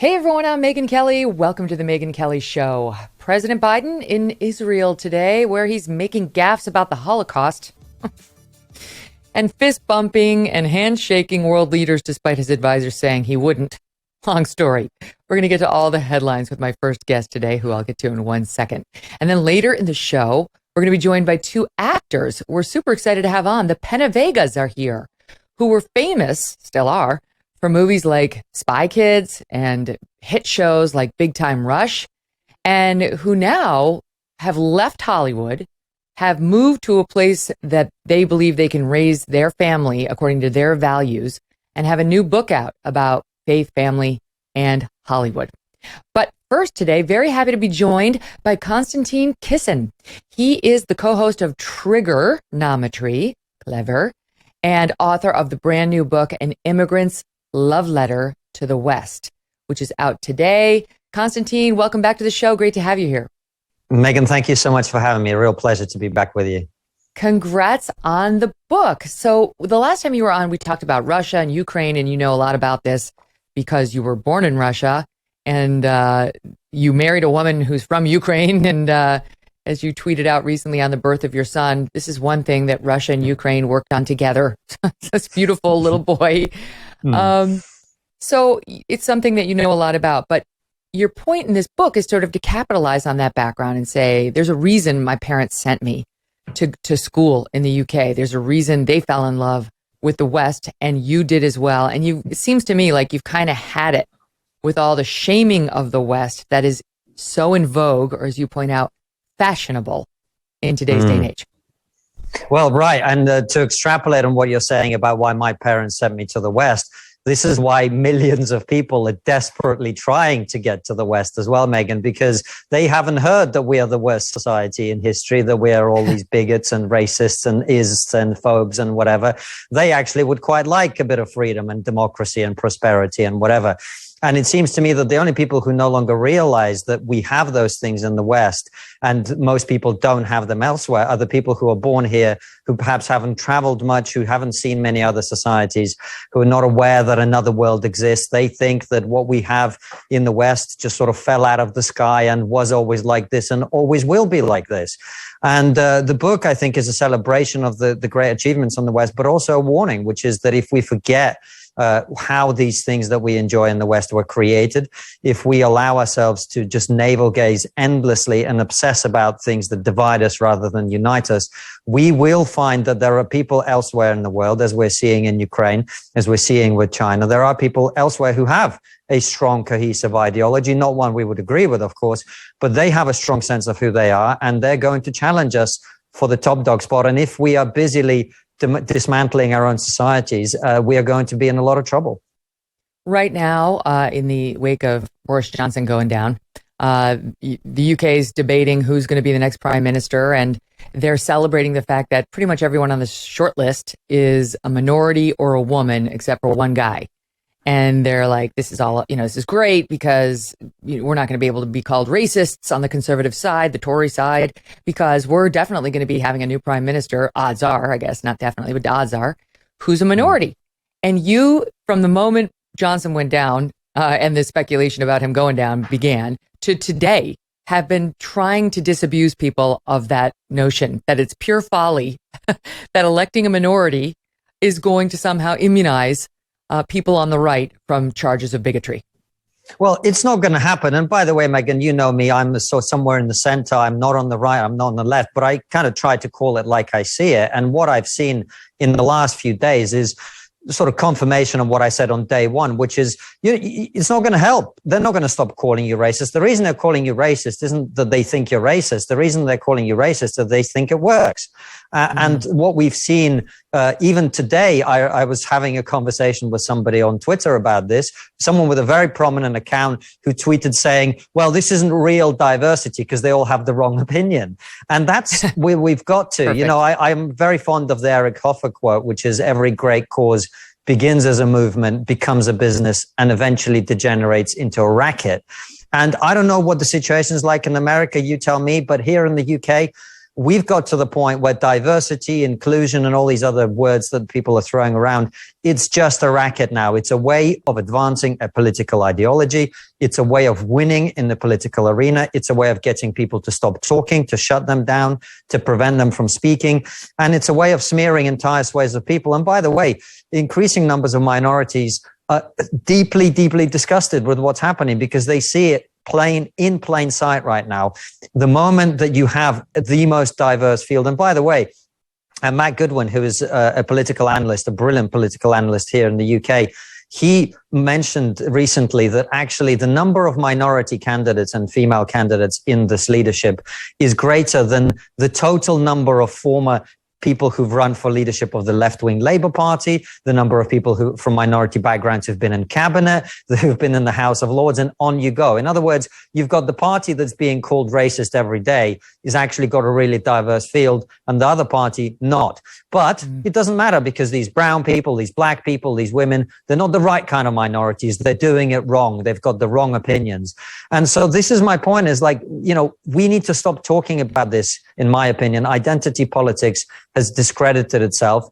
Hey everyone, I'm Megyn Kelly. Welcome to the Megyn Kelly Show. President Biden in Israel today, where he's making gaffes about the Holocaust and fist bumping and handshaking world leaders despite his advisors saying he wouldn't. Long story. We're going to get to all the headlines with my first guest today, who I'll get to in 1 second. And then later in the show, we're going to be joined by two actors we're super excited to have on. The PenaVegas are here, who were famous, still are, for movies like Spy Kids and hit shows like Big Time Rush, and who now have left Hollywood, have moved to a place that they believe they can raise their family according to their values, and have a new book out about faith, family, and Hollywood. But first today, very happy to be joined by Konstantin Kisin. He is the co-host of Triggernometry, clever, and author of the brand new book, An Immigrant's Love Letter to the West, which is out today. Konstantin, welcome back to the show. Great to have you here. Megyn, thank you so much for having me. A real pleasure to be back with you. Congrats on the book. So the last time you were on, we talked about Russia and Ukraine, and you know a lot about this because you were born in Russia and you married a woman who's from Ukraine. And as you tweeted out recently on the birth of your son, this is one thing that Russia and Ukraine worked on together. This beautiful little boy. So it's something that you know a lot about, but your point in this book is sort of to capitalize on that background and say, there's a reason my parents sent me to school in the UK. There's a reason they fell in love with the West, and you did as well. And it seems to me like you've kind of had it with all the shaming of the West that is so in vogue, or as you point out, fashionable in today's day and age. Well, right. And to extrapolate on what you're saying about why my parents sent me to the West, this is why millions of people are desperately trying to get to the West as well, Megyn, because they haven't heard that we are the worst society in history, that we are all these bigots and racists and ists and phobes and whatever. They actually would quite like a bit of freedom and democracy and prosperity and whatever. And it seems to me that the only people who no longer realize that we have those things in the West, and most people don't have them elsewhere, are the people who are born here, who perhaps haven't traveled much, who haven't seen many other societies, who are not aware that another world exists. They think that what we have in the West just sort of fell out of the sky and was always like this and always will be like this. And the book, I think, is a celebration of the great achievements on the West, but also a warning, which is that if we forget how these things that we enjoy in the West were created, if we allow ourselves to just navel gaze endlessly and obsess about things that divide us rather than unite us, we will find that there are people elsewhere in the world, as we're seeing in Ukraine, as we're seeing with China. There are people elsewhere who have a strong, cohesive ideology, not one we would agree with, of course, but they have a strong sense of who they are, and they're going to challenge us for the top dog spot. And if we are busily dismantling our own societies, we are going to be in a lot of trouble. Right now, in the wake of Boris Johnson going down, the UK is debating who's going to be the next prime minister, and they're celebrating the fact that pretty much everyone on the short list is a minority or a woman, except for one guy. And they're like, this is all, this is great because we're not going to be able to be called racists on the conservative side, the Tory side, because we're definitely going to be having a new prime minister. Odds are, I guess, not definitely, but odds are, who's a minority. And you, from the moment Johnson went down and the speculation about him going down began to today, have been trying to disabuse people of that notion that it's pure folly, that electing a minority is going to somehow immunize people on the right from charges of bigotry. Well, it's not going to happen. And by the way, Megyn, you know me, I'm somewhere in the center. I'm not on the right, I'm not on the left, but I kind of try to call it like I see it. And what I've seen in the last few days is sort of confirmation of what I said on day one, which is it's not going to help. They're not going to stop calling you racist. The reason they're calling you racist isn't that they think you're racist. The reason they're calling you racist is that they think it works. And what we've seen, even today, I was having a conversation with somebody on Twitter about this, someone with a very prominent account who tweeted saying, well, this isn't real diversity because they all have the wrong opinion. And that's where we've got to. Perfect. I'm very fond of the Eric Hoffer quote, which is every great cause begins as a movement, becomes a business, and eventually degenerates into a racket. And I don't know what the situation is like in America, you tell me, but here in the UK, we've got to the point where diversity, inclusion, and all these other words that people are throwing around, it's just a racket now. It's a way of advancing a political ideology. It's a way of winning in the political arena. It's a way of getting people to stop talking, to shut them down, to prevent them from speaking. And it's a way of smearing entire swathes of people. And by the way, increasing numbers of minorities are deeply, deeply disgusted with what's happening because they see it in plain sight right now. The moment that you have the most diverse field, and by the way, Matt Goodwin, who is a political analyst, a brilliant political analyst here in the UK, he mentioned recently that actually the number of minority candidates and female candidates in this leadership is greater than the total number of former people who've run for leadership of the left-wing Labour Party, the number of people who from minority backgrounds who've been in cabinet, who've been in the House of Lords, and on you go. In other words, you've got the party that's being called racist every day is actually got a really diverse field, and the other party not. But it doesn't matter because these brown people, these black people, these women, they're not the right kind of minorities. They're doing it wrong. They've got the wrong opinions. And so this is my point is like, we need to stop talking about this, in my opinion. Identity politics has discredited itself.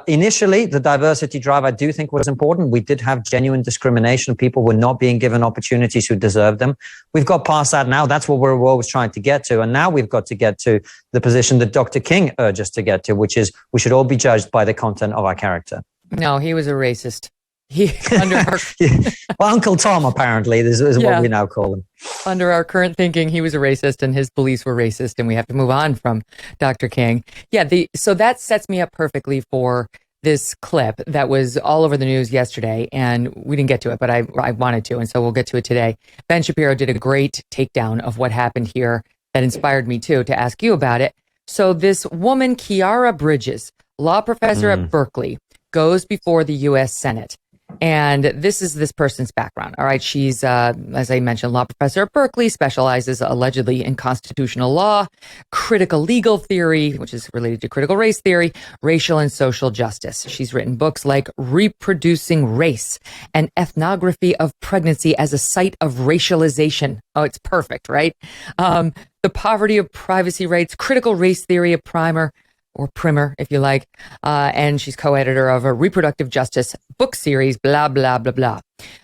Initially, the diversity drive, I do think was important. We did have genuine discrimination. People were not being given opportunities who deserved them. We've got past that now. That's what we're always trying to get to. And now we've got to get to the position that Dr. King urged us to get to, which is we should all be judged by the content of our character. No, he was a racist. Well, Uncle Tom, apparently, is what we now call him. Under our current thinking, he was a racist and his beliefs were racist, and we have to move on from Dr. King. Yeah, so that sets me up perfectly for this clip that was all over the news yesterday, and we didn't get to it, but I wanted to, and so we'll get to it today. Ben Shapiro did a great takedown of what happened here that inspired me, too, to ask you about it. So this woman, Kiara Bridges, law professor at Berkeley, goes before the U.S. Senate. And this is this person's background. All right. She's, as I mentioned, law professor at Berkeley, specializes allegedly in constitutional law, critical legal theory, which is related to critical race theory, racial and social justice. She's written books like Reproducing Race, An Ethnography of Pregnancy as a Site of Racialization. Oh, it's perfect, right? The Poverty of Privacy Rights, Critical Race Theory, a primer, or primer, if you like. And she's co-editor of a reproductive justice book series, blah, blah, blah,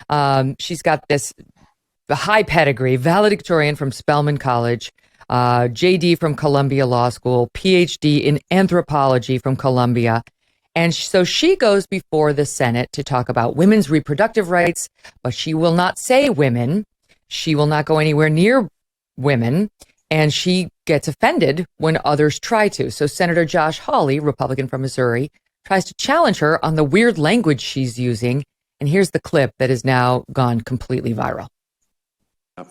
blah. She's got this high pedigree, valedictorian from Spelman College, JD from Columbia Law School, PhD in anthropology from Columbia. And so she goes before the Senate to talk about women's reproductive rights, but she will not say women. She will not go anywhere near women. And she gets offended when others try to. So Senator Josh Hawley, Republican from Missouri, tries to challenge her on the weird language she's using. And here's the clip that has now gone completely viral.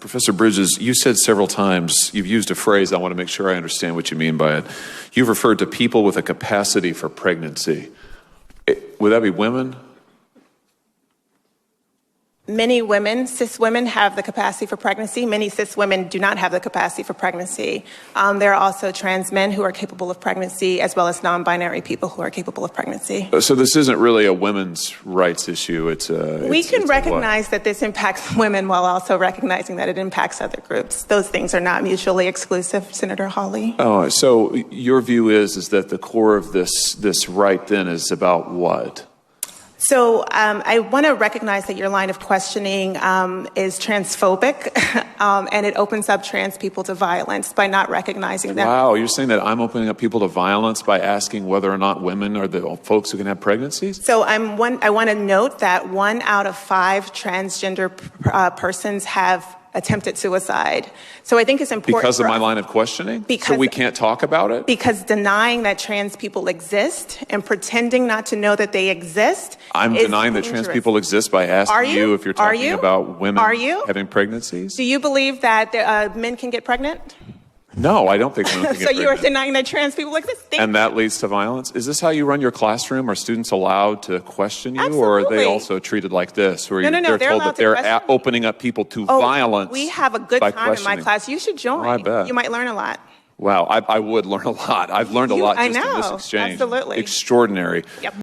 Professor Bridges, you said several times, you've used a phrase, I want to make sure I understand what you mean by it. You've referred to people with a capacity for pregnancy. Would that be women? Many women, cis women, have the capacity for pregnancy. Many cis women do not have the capacity for pregnancy. There are also trans men who are capable of pregnancy, as well as non-binary people who are capable of pregnancy. So this isn't really a women's rights issue. We can recognize that this impacts women while also recognizing that it impacts other groups. Those things are not mutually exclusive, Senator Hawley. Oh, so your view is that the core of this right then is about what? So I want to recognize that your line of questioning is transphobic, and it opens up trans people to violence by not recognizing that. Wow, you're saying that I'm opening up people to violence by asking whether or not women are the folks who can have pregnancies? So I want to note that 1 out of 5 transgender persons have attempted suicide. So I think it's important because of my line of questioning? So we can't talk about it? Because denying that trans people exist and pretending not to know that they exist I'm is denying dangerous. that trans people exist by asking you if you're talking about women having pregnancies? Do you believe that men can get pregnant? No, I don't think women can get So pregnant. you are denying that trans people exist? And that leads to violence? Is this how you run your classroom? Are students allowed to question you? Absolutely. Or are they also treated like this? Where No, they're told allowed that they're to question. opening up people to violence? We have a good by time in my questioning. class. You should join. Oh, I bet. You might learn a lot. Wow, I would learn a lot. I've learned a lot just in this exchange. Absolutely. Extraordinary. Yep.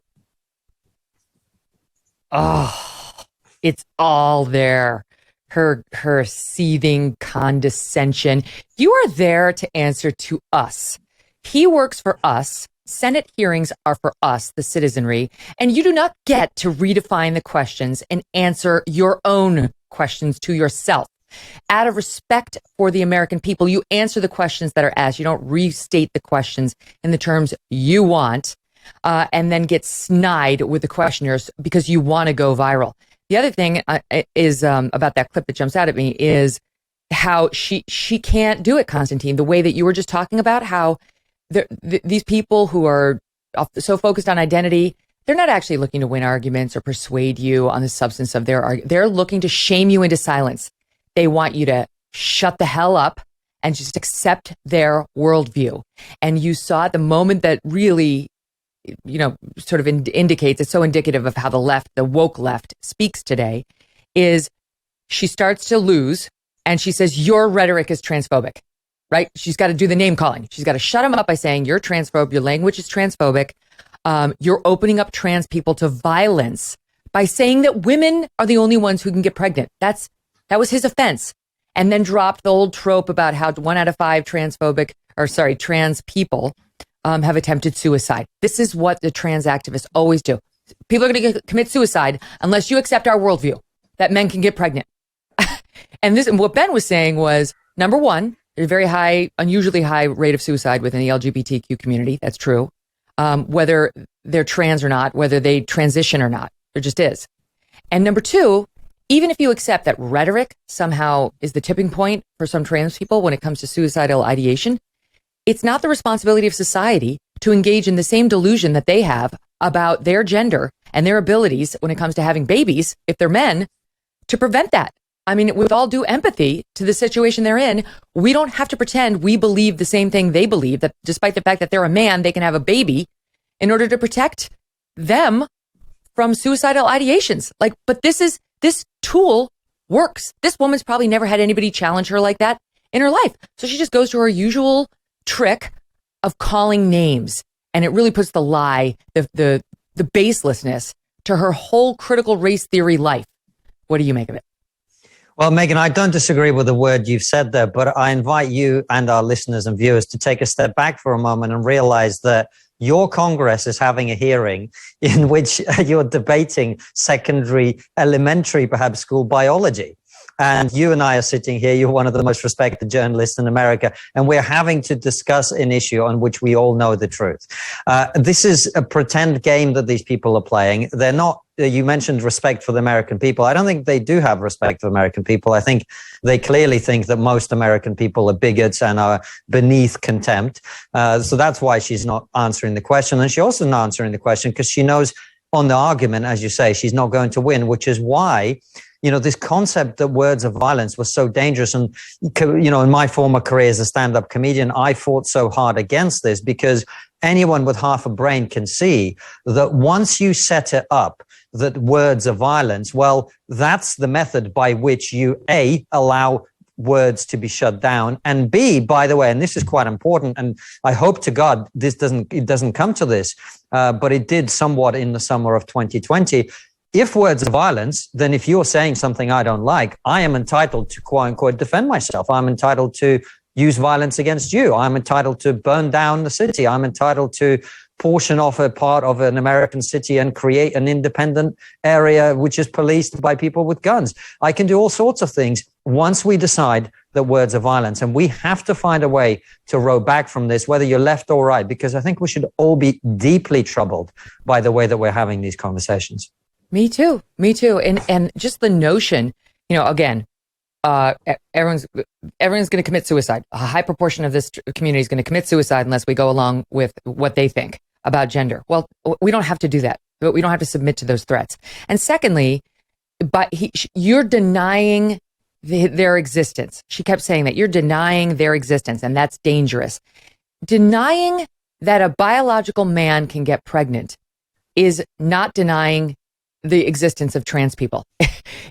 Oh, it's all there. Her seething condescension. You are there to answer to us. He works for us. Senate hearings are for us, the citizenry, and you do not get to redefine the questions and answer your own questions to yourself. Out of respect for the American people, you answer the questions that are asked. You don't restate the questions in the terms you want, and then get snide with the questioners because you want to go viral. The other thing is about that clip that jumps out at me is how she can't do it, Konstantin, the way that you were just talking about, how these people who are so focused on identity, they're not actually looking to win arguments or persuade you on the substance of their argument. They're looking to shame you into silence. They want you to shut the hell up and just accept their worldview. And you saw at the moment that really, sort of indicates, it's so indicative of how the left, the woke left, speaks today, is she starts to lose and she says, your rhetoric is transphobic, right? She's got to do the name calling. She's got to shut him up by saying, you're transphobe, your language is transphobic. You're opening up trans people to violence by saying that women are the only ones who can get pregnant. That was his offense. And then dropped the old trope about how 1 out of 5 trans people have attempted suicide. This is what the trans activists always do. People are going to commit suicide unless you accept our worldview that men can get pregnant. And what Ben was saying was, number one, there's a very high, unusually high rate of suicide within the LGBTQ community. That's true. Whether they're trans or not, whether they transition or not, there just is. And number two, even if you accept that rhetoric somehow is the tipping point for some trans people when it comes to suicidal ideation, it's not the responsibility of society to engage in the same delusion that they have about their gender and their abilities when it comes to having babies, if they're men, to prevent that. I mean, with all due empathy to the situation they're in, we don't have to pretend we believe the same thing they believe, that despite the fact that they're a man, they can have a baby in order to protect them from suicidal ideations. But this tool works. This woman's probably never had anybody challenge her like that in her life. So she just goes to her usual trick of calling names. And it really puts the lie, the baselessness to her whole critical race theory life. What do you make of it? Well, Megyn, I don't disagree with the word you've said there, but I invite you and our listeners and viewers to take a step back for a moment and realize that your Congress is having a hearing in which you're debating secondary, elementary, perhaps school biology. And you and I are sitting here. You're one of the most respected journalists in America. And we're having to discuss an issue on which we all know the truth. This is a pretend game that these people are playing. They're not, you mentioned respect for the American people. I don't think they do have respect for American people. I think they clearly think that most American people are bigots and are beneath contempt. So that's why she's not answering the question. And she also not answering the question because she knows on the argument, as you say, she's not going to win, which is why this concept that words of violence was so dangerous. And, in my former career as a stand-up comedian, I fought so hard against this because anyone with half a brain can see that once you set it up, that words are violence, well, that's the method by which you, A, allow words to be shut down, and B, by the way, and this is quite important, and I hope to God it doesn't come to this, but it did somewhat in the summer of 2020. If words are violence, then if you're saying something I don't like, I am entitled to quote unquote defend myself. I'm entitled to use violence against you. I'm entitled to burn down the city. I'm entitled to portion off a part of an American city and create an independent area which is policed by people with guns. I can do all sorts of things once we decide that words are violence. And we have to find a way to row back from this, whether you're left or right, because I think we should all be deeply troubled by the way that we're having these conversations. Me too. And just the notion, again, everyone's going to commit suicide. A high proportion of this community is going to commit suicide unless we go along with what they think about gender. Well, we don't have to do that, but we don't have to submit to those threats. And secondly, you're denying their existence. She kept saying that you're denying their existence, and that's dangerous. Denying that a biological man can get pregnant is not denying the existence of trans people.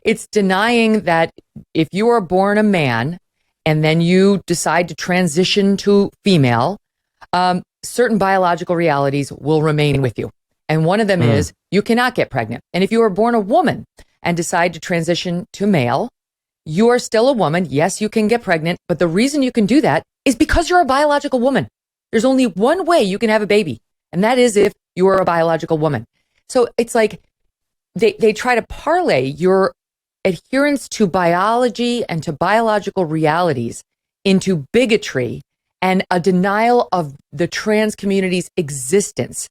It's denying that if you are born a man and then you decide to transition to female, certain biological realities will remain with you. And one of them is you cannot get pregnant. And if you are born a woman and decide to transition to male, you are still a woman. Yes, you can get pregnant, but the reason you can do that is because you're a biological woman. There's only one way you can have a baby, and that is if you are a biological woman. So it's like they try to parlay your adherence to biology and to biological realities into bigotry and a denial of the trans community's existence.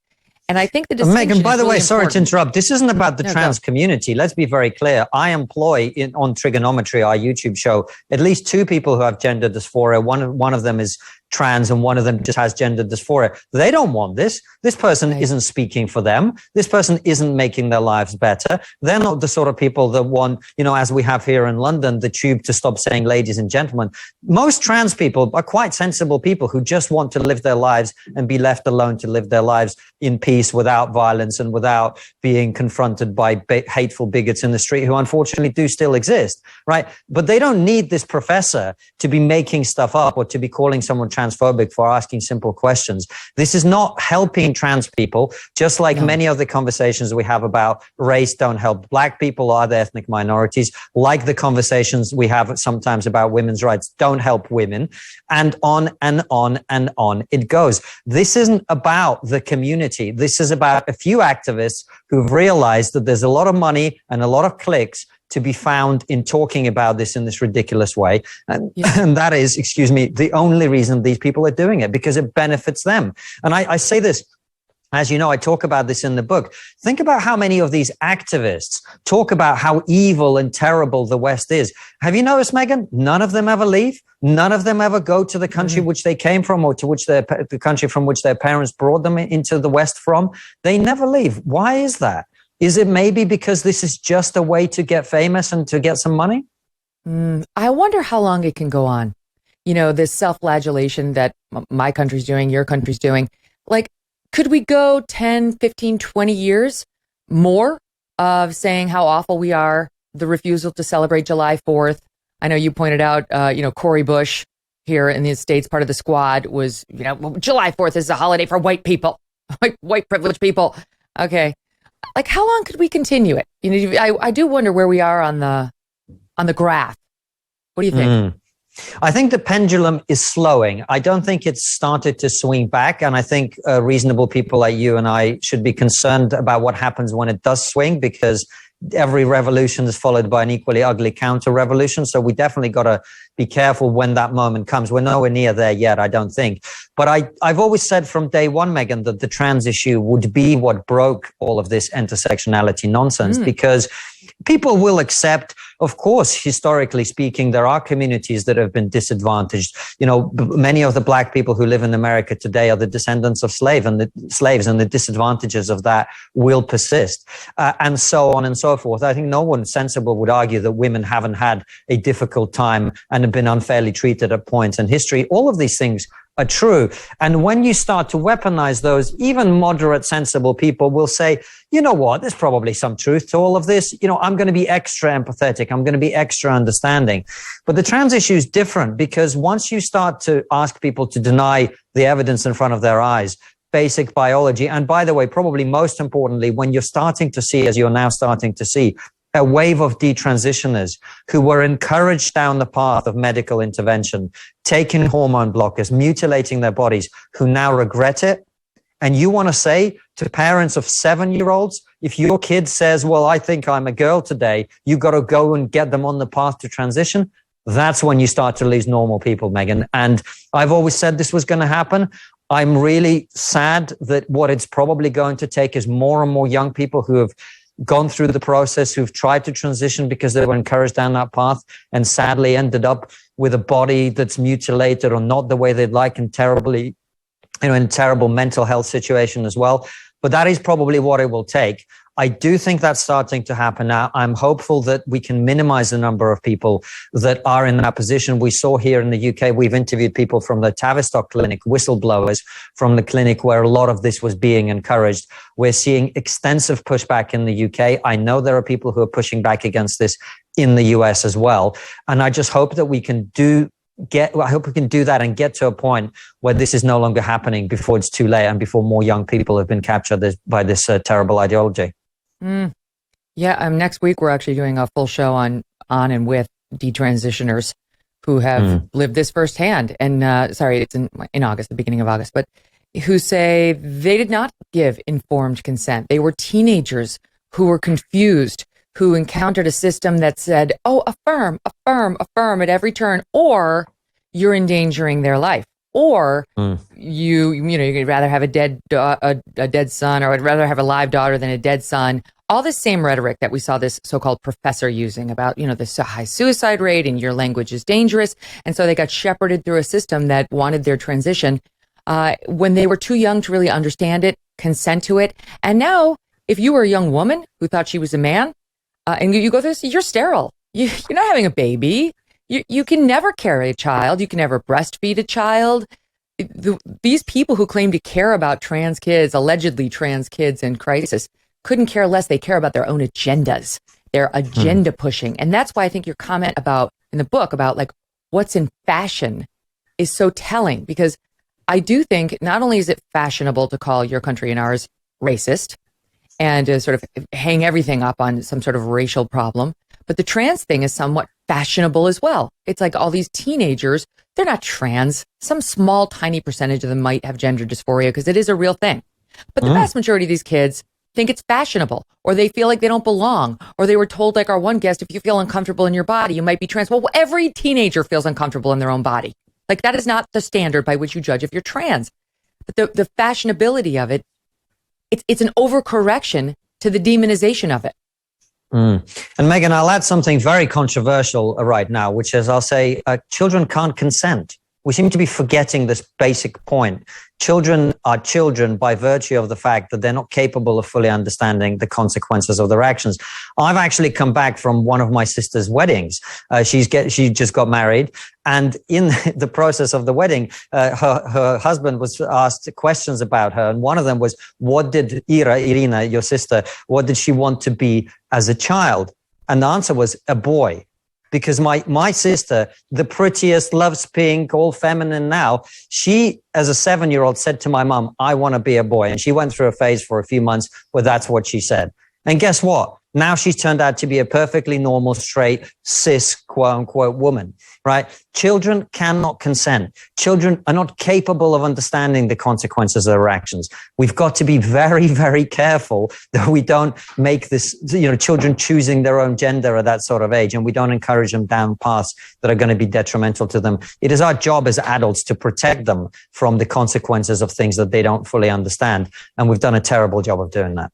And I think the distinction Megyn, by the way, really sorry to important. interrupt. This isn't about the trans community. Let's be very clear. I employ on Trigonometry, our YouTube show, at least two people who have gender dysphoria. One of them is trans and one of them just has gender dysphoria. They don't want this. This person isn't speaking for them. This person isn't making their lives better. They're not the sort of people that want, as we have here in London, the tube to stop saying ladies and gentlemen. Most trans people are quite sensible people who just want to live their lives and be left alone to live their lives in peace without violence and without being confronted by hateful bigots in the street who unfortunately do still exist, right? But they don't need this professor to be making stuff up or to be calling someone transphobic for asking simple questions. This is not helping trans people, just like many of the conversations we have about race don't help black people or other ethnic minorities, like the conversations we have sometimes about women's rights don't help women, and on and on and on it goes. This isn't about the community. This is about a few activists who've realized that there's a lot of money and a lot of clicks to be found in talking about this in this ridiculous way. And that is, the only reason these people are doing it, because it benefits them. And I say this, as you know, I talk about this in the book. Think about how many of these activists talk about how evil and terrible the West is. Have you noticed, Megyn? None of them ever leave. None of them ever go to the country which they came from or to which the country from which their parents brought them into the West from. They never leave. Why is that? Is it maybe because this is just a way to get famous and to get some money? I wonder how long it can go on. This self-flagellation that my country's doing, your country's doing. Like, could we go 10, 15, 20 years more of saying how awful we are, the refusal to celebrate July 4th? I know you pointed out, Cori Bush here in the States, part of the squad was, July 4th is a holiday for white people, like white privileged people. Okay. Like, how long could we continue it? I do wonder where we are on the graph. What do you think? I think the pendulum is slowing. I don't think it's started to swing back. And I think reasonable people like you and I should be concerned about what happens when it does swing, because every revolution is followed by an equally ugly counter revolution. So we definitely got to be careful when that moment comes. We're nowhere near there yet, I don't think. But I've always said from day one, Megyn, that the trans issue would be what broke all of this intersectionality nonsense, because people will accept, of course, historically speaking, there are communities that have been disadvantaged. Many of the black people who live in America today are the descendants of slaves, and the disadvantages of that will persist, and so on and so forth. I think no one sensible would argue that women haven't had a difficult time and have been unfairly treated at points in history. All of these things are true. And when you start to weaponize those, even moderate, sensible people will say, you know what, there's probably some truth to all of this. I'm going to be extra empathetic. I'm going to be extra understanding. But the trans issue is different, because once you start to ask people to deny the evidence in front of their eyes, basic biology, and by the way, probably most importantly, when you're starting to see, as you're now starting to see, a wave of detransitioners who were encouraged down the path of medical intervention, taking hormone blockers, mutilating their bodies, who now regret it. And you want to say to parents of 7-year-olds, if your kid says, well, I think I'm a girl today, you got to go and get them on the path to transition. That's when you start to lose normal people, Megyn. And I've always said this was going to happen. I'm really sad that what it's probably going to take is more and more young people who have gone through the process, who've tried to transition because they were encouraged down that path and sadly ended up with a body that's mutilated or not the way they'd like, and terribly, in a terrible mental health situation as well. But that is probably what it will take. I do think that's starting to happen now. I'm hopeful that we can minimize the number of people that are in that position. We saw here in the UK, we've interviewed people from the Tavistock clinic, whistleblowers from the clinic where a lot of this was being encouraged. We're seeing extensive pushback in the UK. I know there are people who are pushing back against this in the US as well. And I just hope that we can I hope we can do that and get to a point where this is no longer happening before it's too late and before more young people have been captured by this terrible ideology. Yeah, next week we're actually doing a full show on and with detransitioners. who have lived this firsthand. And sorry, it's in August, the beginning of August, but who say they did not give informed consent. They were teenagers who were confused, who encountered a system that said, oh, affirm, affirm, affirm at every turn, or you're endangering their life. Or you'd rather have a dead son, or I'd rather have a live daughter than a dead son. All this same rhetoric that we saw this so-called professor using about, this high suicide rate and your language is dangerous. And so they got shepherded through a system that wanted their transition when they were too young to really understand it, consent to it. And now, if you were a young woman who thought she was a man, and you go through this, you're sterile. You're not having a baby. You can never carry a child. You can never breastfeed a child. These people who claim to care about trans kids, allegedly trans kids in crisis, couldn't care less. They care about their own agendas, their agenda pushing. And that's why I think your comment in the book about like what's in fashion is so telling, because I do think not only is it fashionable to call your country and ours racist and to sort of hang everything up on some sort of racial problem, but the trans thing is somewhat fashionable as well. It's like all these teenagers, they're not trans. Some small, tiny percentage of them might have gender dysphoria because it is a real thing. But the vast majority of these kids think it's fashionable, or they feel like they don't belong, or they were told, like our one guest, if you feel uncomfortable in your body, you might be trans. Well, every teenager feels uncomfortable in their own body. Like that is not the standard by which you judge if you're trans. But the fashionability of it, it's an overcorrection to the demonization of it. And Megyn, I'll add something very controversial right now, which is I'll say children can't consent. We seem to be forgetting this basic point. Children are children by virtue of the fact that they're not capable of fully understanding the consequences of their actions. I've actually come back from one of my sister's weddings. She just got married. And in the process of the wedding, her husband was asked questions about her. And one of them was, what did Irina, your sister, what did she want to be as a child? And the answer was a boy. Because my sister, the prettiest, loves pink, all feminine now, she, as a 7-year-old, said to my mom, I want to be a boy. And she went through a phase for a few months where that's what she said. And guess what? Now she's turned out to be a perfectly normal, straight, cis, quote unquote, woman, right? Children cannot consent. Children are not capable of understanding the consequences of their actions. We've got to be very, very careful that we don't make this, children choosing their own gender at that sort of age, and we don't encourage them down paths that are going to be detrimental to them. It is our job as adults to protect them from the consequences of things that they don't fully understand. And we've done a terrible job of doing that.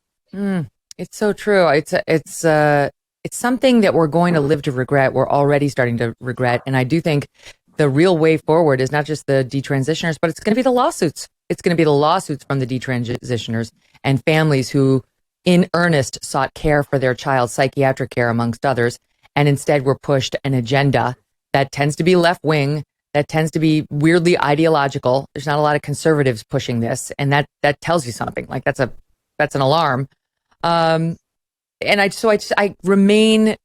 It's so true. It's something that we're going to live to regret. We're already starting to regret. And I do think the real way forward is not just the detransitioners, but it's going to be the lawsuits. It's going to be the lawsuits from the detransitioners and families who in earnest sought care for their child, psychiatric care amongst others, and instead were pushed an agenda that tends to be left wing, that tends to be weirdly ideological. There's not a lot of conservatives pushing this, and that tells you something. Like that's an alarm. And I remain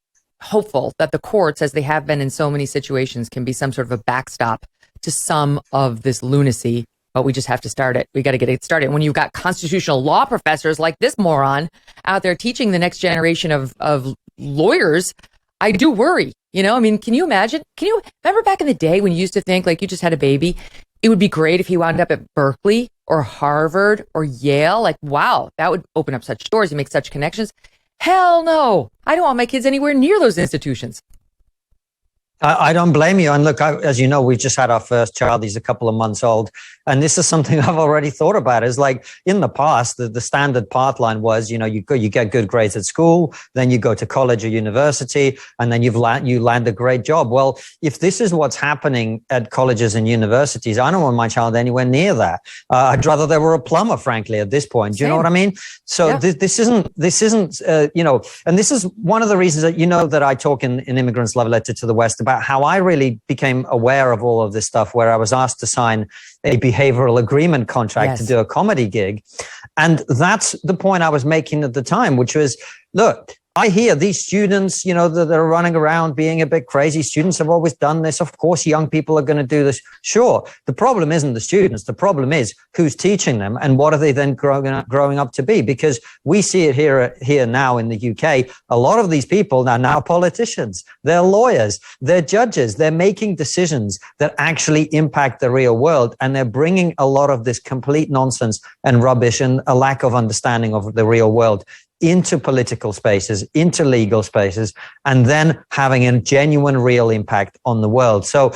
hopeful that the courts, as they have been in so many situations, can be some sort of a backstop to some of this lunacy. But we just have to start it. We got to get it started. When you've got constitutional law professors like this moron out there teaching the next generation of lawyers, I do worry. Can you imagine? Can you remember back in the day when you used to think like you just had a baby? It would be great if he wound up at Berkeley or Harvard or Yale. Like, wow, that would open up such doors. You make such connections. Hell no. I don't want my kids anywhere near those institutions. I don't blame you. And look, as you know, we've just had our first child. He's a couple of months old. And this is something I've already thought about. Is like in the past, the standard path line was, you get good grades at school, then you go to college or university, and then you land a great job. Well, if this is what's happening at colleges and universities, I don't want my child anywhere near that. I'd rather they were a plumber, frankly, at this point. Do you know what I mean? So yeah. This isn't, and this is one of the reasons that, that I talk in Immigrant's Love Letter to the West about how I really became aware of all of this stuff, where I was asked to sign a behavioral agreement contract to do a comedy gig. And that's the point I was making at the time, which was, look, I hear these students, that are running around being a bit crazy. Students have always done this. Of course, young people are going to do this. Sure. The problem isn't the students. The problem is who's teaching them and what are they then growing up to be? Because we see it here now in the UK. A lot of these people are now politicians. They're lawyers. They're judges. They're making decisions that actually impact the real world. And they're bringing a lot of this complete nonsense and rubbish and a lack of understanding of the real world into political spaces, into legal spaces, and then having a genuine, real impact on the world. So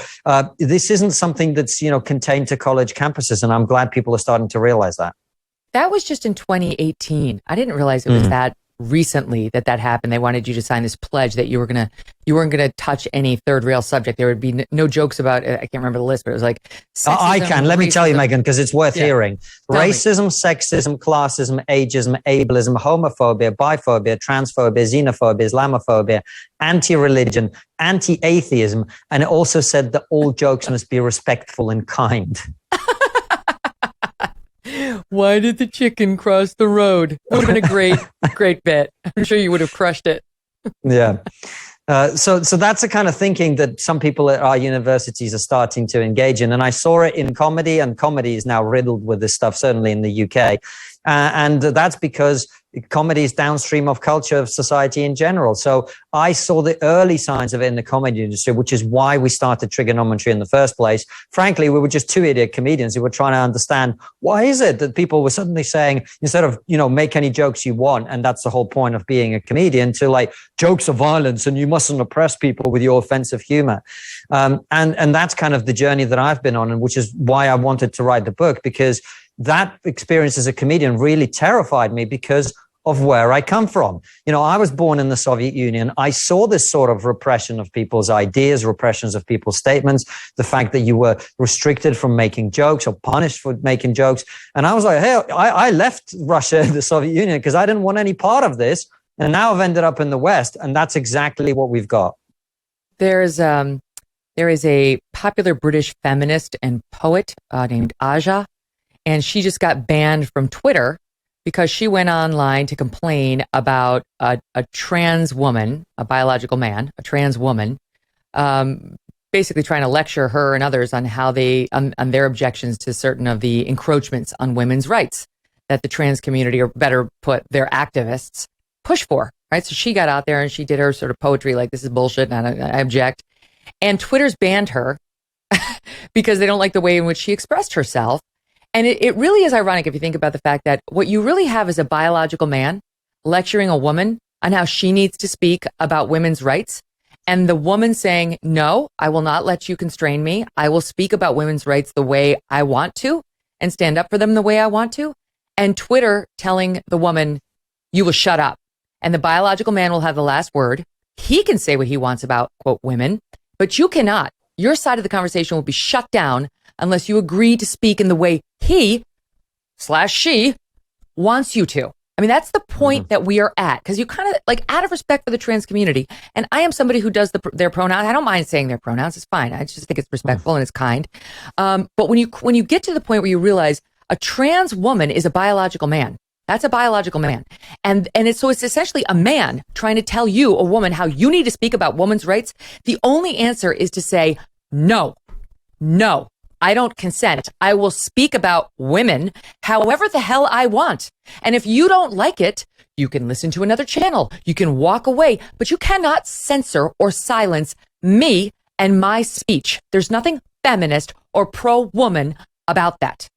this isn't something that's, contained to college campuses, and I'm glad people are starting to realize that. That was just in 2018. I didn't realize it was that recently that happened. They wanted you to sign this pledge that you weren't gonna touch any third rail subject. There would be no jokes about it. I can't remember the list, but it was like sexism, I can. Let me tell you, Megyn, because it's worth hearing. Tell Racism, sexism, classism, ageism, ableism, homophobia, biphobia, transphobia, xenophobia, Islamophobia, anti-religion, anti-atheism, and it also said that all jokes must be respectful and kind. Why did the chicken cross the road? Would have been a great bit. I'm sure you would have crushed it. Yeah. So that's the kind of thinking that some people at our universities are starting to engage in. And I saw it in comedy, and comedy is now riddled with this stuff, certainly in the UK. And that's because comedy is downstream of culture, of society in general. So I saw the early signs of it in the comedy industry, which is why we started Trigonometry in the first place. Frankly, we were just two idiot comedians who were trying to understand why is it that people were suddenly saying, instead of, make any jokes you want, and that's the whole point of being a comedian, to like, jokes are violence and you mustn't oppress people with your offensive humor. And that's kind of the journey that I've been on, and which is why I wanted to write the book, because that experience as a comedian really terrified me because of where I come from. I was born in the Soviet Union. I saw this sort of repression of people's ideas, repressions of people's statements, the fact that you were restricted from making jokes or punished for making jokes. And I was like, hey, I left Russia, the Soviet Union, because I didn't want any part of this. And now I've ended up in the West. And that's exactly what we've got. There is a popular British feminist and poet named Aja, and she just got banned from Twitter because she went online to complain about a trans woman, a biological man, a trans woman, basically trying to lecture her and others on how on their objections to certain of the encroachments on women's rights that the trans community, or better put, their activists push for, right? So she got out there and she did her sort of poetry like, this is bullshit and I object. And Twitter's banned her because they don't like the way in which she expressed herself. And it really is ironic if you think about the fact that what you really have is a biological man lecturing a woman on how she needs to speak about women's rights. And the woman saying, no, I will not let you constrain me. I will speak about women's rights the way I want to and stand up for them the way I want to. And Twitter telling the woman, you will shut up. And the biological man will have the last word. He can say what he wants about, quote, women, but you cannot. Your side of the conversation will be shut down unless you agree to speak in the way he/she wants you to. I mean, that's the point that we are at, because you kind of, like, out of respect for the trans community, and I am somebody who does their pronouns. I don't mind saying their pronouns. It's fine. I just think it's respectful and it's kind. But when you get to the point where you realize a trans woman is a biological man, that's a biological man. And it's essentially a man trying to tell you, a woman, how you need to speak about women's rights. The only answer is to say, no, I don't consent. I will speak about women however the hell I want. And if you don't like it, you can listen to another channel. You can walk away, but you cannot censor or silence me and my speech. There's nothing feminist or pro-woman about that.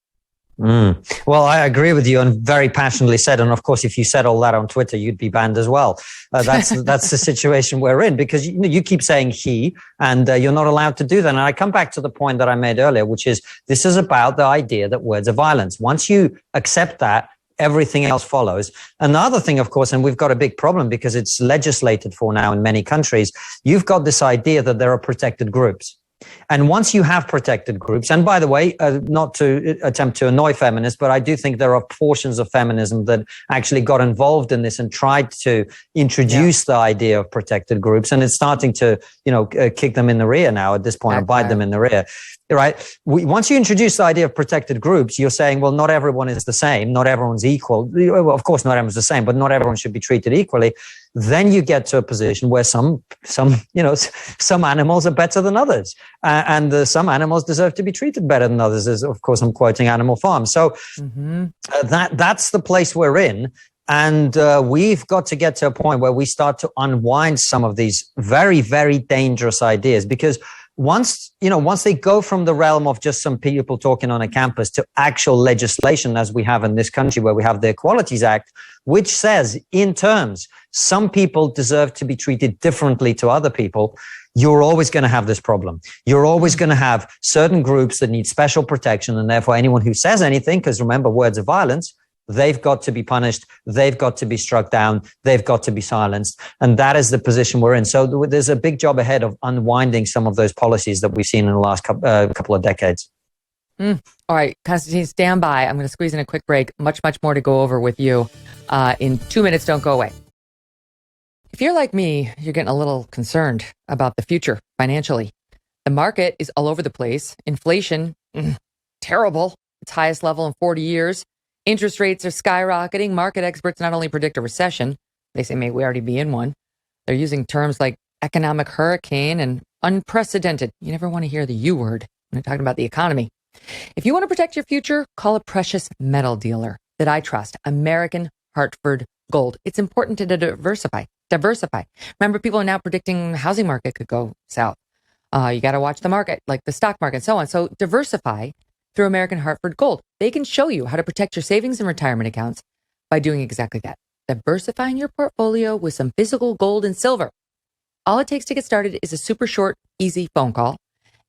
Well, I agree with you, and very passionately said. And of course, if you said all that on Twitter, you'd be banned as well. That's the situation we're in, because you keep saying he, and you're not allowed to do that. And I come back to the point that I made earlier, which is this is about the idea that words are violence. Once you accept that, everything else follows. Another thing, of course, and we've got a big problem because it's legislated for now in many countries, you've got this idea that there are protected groups. And once you have protected groups, and by the way, not to attempt to annoy feminists, but I do think there are portions of feminism that actually got involved in this and tried to introduce the idea of protected groups. And it's starting to, kick them in the rear now at this point, or bite them in the rear, right? Once you introduce the idea of protected groups, you're saying, well, not everyone is the same. Not everyone's equal. Well, of course, not everyone's the same, but not everyone should be treated equally. then you get to a position where some animals are better than others, and some animals deserve to be treated better than others. As of course, I'm quoting Animal Farm. So that's the place we're in. And we've got to get to a point where we start to unwind some of these very, very dangerous ideas, because once they go from the realm of just some people talking on a campus to actual legislation, as we have in this country, where we have the Equalities Act, which says in terms, some people deserve to be treated differently to other people, you're always going to have this problem. You're always going to have certain groups that need special protection. And therefore, anyone who says anything, because remember, words of violence, they've got to be punished. They've got to be struck down. They've got to be silenced. And that is the position we're in. So there's a big job ahead of unwinding some of those policies that we've seen in the last couple of decades. All right, Konstantin, stand by. I'm going to squeeze in a quick break. Much, much more to go over with you in 2 minutes. Don't go away. If you're like me, you're getting a little concerned about the future financially. The market is all over the place. Inflation, terrible. Its highest level in 40 years. Interest rates are skyrocketing. Market experts not only predict a recession, they say, may we already be in one. They're using terms like economic hurricane and unprecedented. You never want to hear the U word when they're talking about the economy. If you want to protect your future, call a precious metal dealer that I trust, American Hartford Gold. It's important to diversify. Remember, people are now predicting the housing market could go south. You got to watch the market, like the stock market and so on. So diversify through American Hartford Gold. They can show you how to protect your savings and retirement accounts by doing exactly that. Diversifying your portfolio with some physical gold and silver. All it takes to get started is a super short, easy phone call,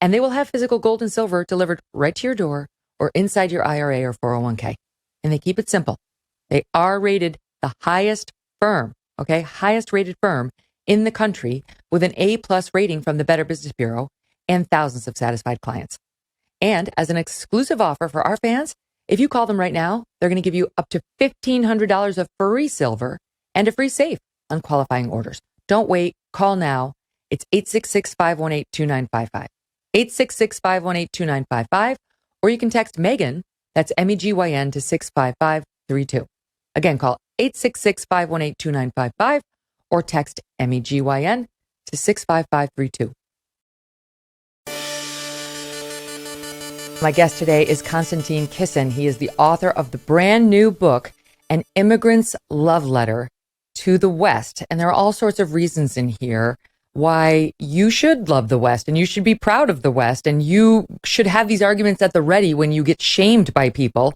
and they will have physical gold and silver delivered right to your door or inside your IRA or 401k. And they keep it simple. They are rated the highest rated firm in the country with an A+ rating from the Better Business Bureau and thousands of satisfied clients. And as an exclusive offer for our fans, if you call them right now, they're going to give you up to $1,500 of free silver and a free safe on qualifying orders. Don't wait. Call now. It's 866-518-2955. 866-518-2955. Or you can text Megyn, that's MEGYN, to 65532. Again, call 866-518-2955 or text MEGYN to 65532. My guest today is Konstantin Kisin. He is the author of the brand new book, An Immigrant's Love Letter to the West. And there are all sorts of reasons in here why you should love the West and you should be proud of the West. And you should have these arguments at the ready when you get shamed by people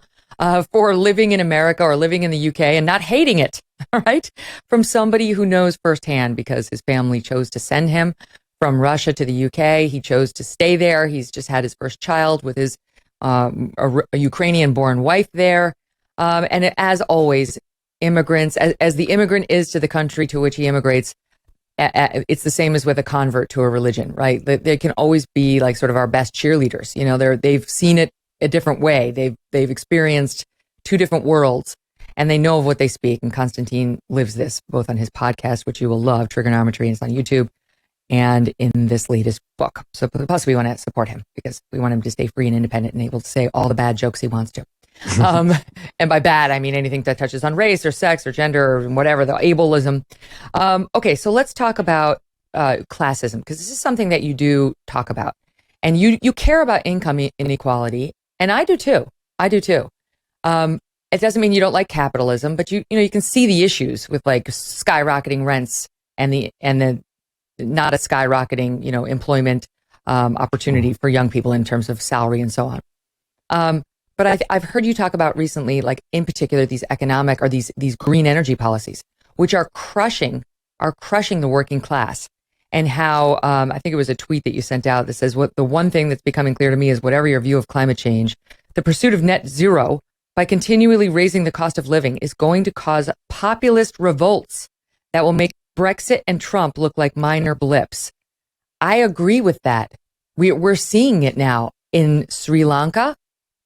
for living in America or living in the UK and not hating it, all right? From somebody who knows firsthand, because his family chose to send him from Russia to the UK. He chose to stay there. He's just had his first child with his a Ukrainian-born wife there. And as always, immigrants, as the immigrant is to the country to which he immigrates, it's the same as with a convert to a religion, right? They can always be like sort of our best cheerleaders. You know, they've seen it a different way. They've experienced two different worlds, and they know of what they speak. And Konstantin lives this both on his podcast, which you will love, Trigonometry, and it's on YouTube, and in this latest book. So plus we want to support him because we want him to stay free and independent and able to say all the bad jokes he wants to. And by bad, I mean anything that touches on race or sex or gender or whatever, the ableism. Okay, so let's talk about classism, because this is something that you do talk about. And you care about income inequality, and I do too. It doesn't mean you don't like capitalism, but you can see the issues with like skyrocketing rents and the not a skyrocketing, employment opportunity for young people in terms of salary and so on. But I've heard you talk about recently, like in particular, these economic or these green energy policies, which are crushing the working class. And how I think it was a tweet that you sent out that says, the one thing that's becoming clear to me is whatever your view of climate change, the pursuit of net zero by continually raising the cost of living is going to cause populist revolts that will make Brexit and Trump look like minor blips. I agree with that. We're seeing it now in Sri Lanka,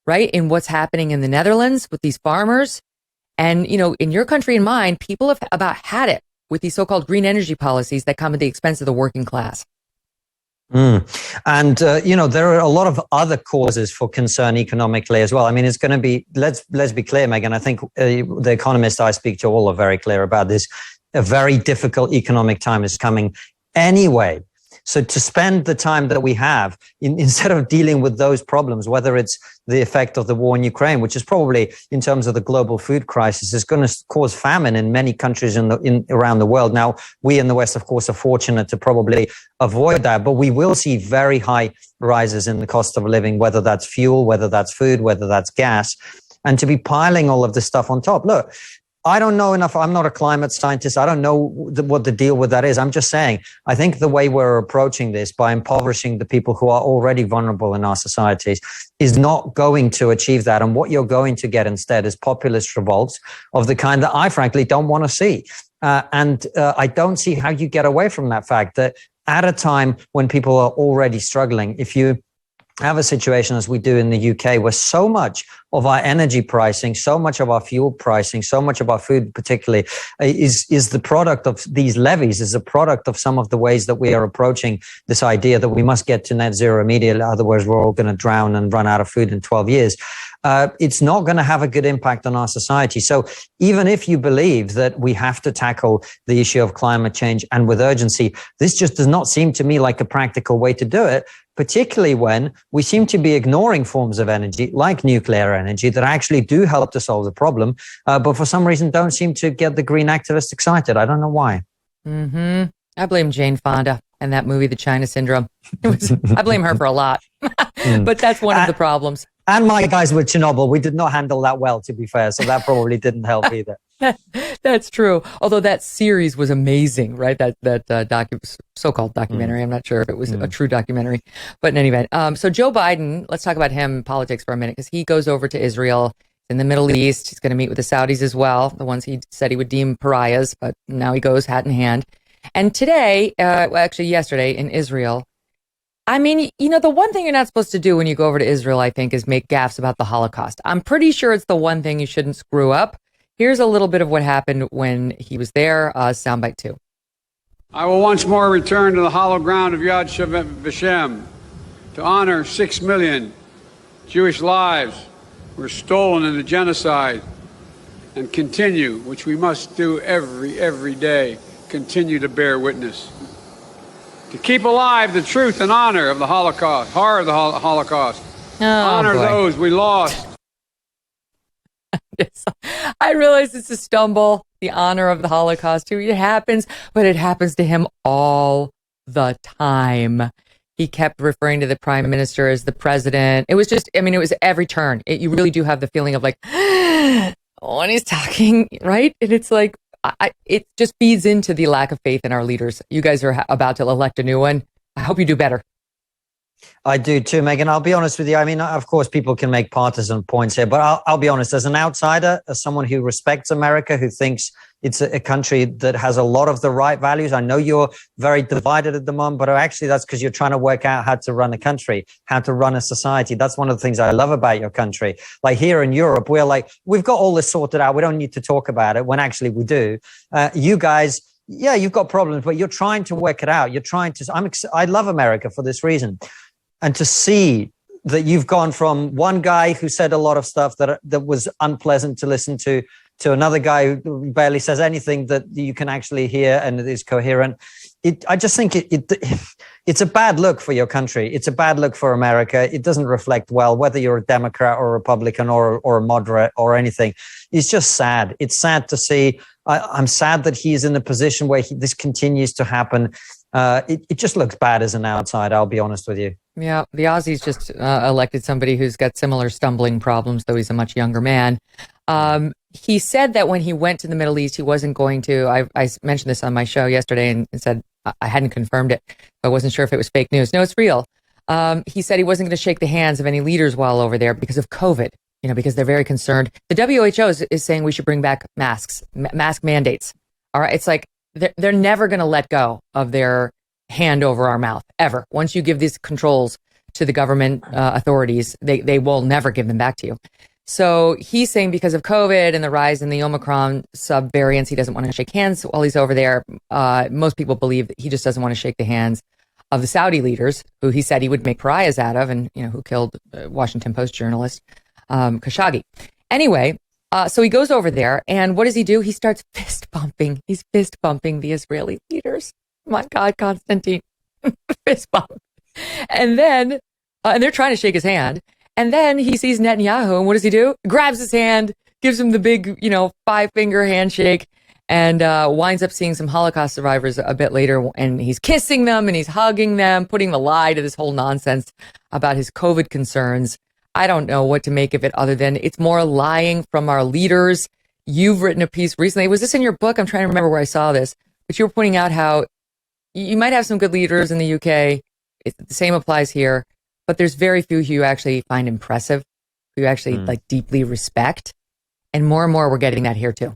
right? In what's happening in the Netherlands with these farmers. And, in your country and mine, people have about had it with these so-called green energy policies that come at the expense of the working class. And, there are a lot of other causes for concern economically as well. I mean, it's going to be, let's be clear, Megyn, I think the economists I speak to all are very clear about this. a very difficult economic time is coming anyway. So to spend the time that we have instead of dealing with those problems, whether it's the effect of the war in Ukraine, which is probably in terms of the global food crisis is going to cause famine in many countries around the world. Now, we in the West, of course, are fortunate to probably avoid that, but we will see very high rises in the cost of living, whether that's fuel, whether that's food, whether that's gas, and to be piling all of this stuff on top. Look, I don't know enough. I'm not a climate scientist. I don't know what the deal with that is. I'm just saying, I think the way we're approaching this by impoverishing the people who are already vulnerable in our societies is not going to achieve that. And what you're going to get instead is populist revolts of the kind that I frankly don't want to see. I don't see how you get away from that fact that at a time when people are already struggling, if you have a situation as we do in the UK where so much of our energy pricing, so much of our fuel pricing, so much of our food particularly is the product of these levies, is a product of some of the ways that we are approaching this idea that we must get to net zero immediately, otherwise we're all going to drown and run out of food in 12 years. It's not going to have a good impact on our society. So even if you believe that we have to tackle the issue of climate change and with urgency, this just does not seem to me like a practical way to do it, particularly when we seem to be ignoring forms of energy like nuclear energy that actually do help to solve the problem, but for some reason don't seem to get the green activists excited. I don't know why. Mm-hmm. I blame Jane Fonda and that movie, The China Syndrome. I blame her for a lot, but that's one of the problems. And my guys with Chernobyl, we did not handle that well, to be fair. So that probably didn't help either. That's true. Although that series was amazing, right? That so-called documentary. I'm not sure if it was a true documentary, but in any event. So Joe Biden, let's talk about him in politics for a minute, because he goes over to Israel in the Middle East. He's going to meet with the Saudis as well, the ones he said he would deem pariahs, but now he goes hat in hand. And today, actually yesterday in Israel, I mean, the one thing you're not supposed to do when you go over to Israel, I think, is make gaffes about the Holocaust. I'm pretty sure it's the one thing you shouldn't screw up. Here's a little bit of what happened when he was there. Soundbite 2. I will once more return to the hollow ground of Yad Vashem to honor 6 million Jewish lives who were stolen in the genocide and continue, which we must do every day, continue to bear witness. To keep alive the truth and honor of the Holocaust, horror of the Holocaust. Honor those we lost. Yes. I realize it's a stumble, the honor of the Holocaust too. It happens, but it happens to him all the time. He kept referring to the prime minister as the president. It was just, it was every turn. You really do have the feeling of like, when he's talking, right? And it's like, it just feeds into the lack of faith in our leaders. You guys are about to elect a new one. I hope you do better. I do too, Megyn. I'll be honest with you. I mean, of course, people can make partisan points here, but I'll be honest. As an outsider, as someone who respects America, who thinks it's a country that has a lot of the right values. I know you're very divided at the moment, but actually that's because you're trying to work out how to run a country, how to run a society. That's one of the things I love about your country. Like here in Europe, we're like, we've got all this sorted out. We don't need to talk about it, when actually we do. You guys, yeah, you've got problems, but you're trying to work it out. You're trying to, I love America for this reason. And to see that you've gone from one guy who said a lot of stuff that was unpleasant to listen to another guy who barely says anything that you can actually hear and is coherent. I just think it's a bad look for your country. It's a bad look for America. It doesn't reflect well, whether you're a Democrat or a Republican or a moderate or anything. It's just sad. It's sad to see. I'm sad that he's in a position where this continues to happen. It just looks bad as an outsider, I'll be honest with you. Yeah, the Aussies just elected somebody who's got similar stumbling problems, though he's a much younger man. He said that when he went to the Middle East, he wasn't going to, I mentioned this on my show yesterday and said I hadn't confirmed it. I wasn't sure if it was fake news. No, it's real. He said he wasn't going to shake the hands of any leaders while over there because of COVID, because they're very concerned. The WHO is saying we should bring back mask mandates. All right. It's like they're never going to let go of their hand over our mouth, ever. Once you give these controls to the government authorities, they will never give them back to you. So he's saying because of COVID and the rise in the Omicron subvariants, he doesn't want to shake hands while he's over there. Most people believe that he just doesn't want to shake the hands of the Saudi leaders, who he said he would make pariahs out of, and who killed Washington Post journalist Khashoggi. Anyway, So he goes over there, and what does he do? He starts fist bumping. He's fist bumping the Israeli leaders. My God, Konstantin, fist bump. And then, and they're trying to shake his hand. And then he sees Netanyahu, and what does he do? Grabs his hand, gives him the big, 5-finger handshake, and winds up seeing some Holocaust survivors a bit later. And he's kissing them, and he's hugging them, putting the lie to this whole nonsense about his COVID concerns. I don't know what to make of it other than it's more lying from our leaders. You've written a piece recently. Was this in your book? I'm trying to remember where I saw this. But you were pointing out how you might have some good leaders in the UK. The same applies here. But there's very few who you actually find impressive, who you actually deeply respect. And more we're getting that here too.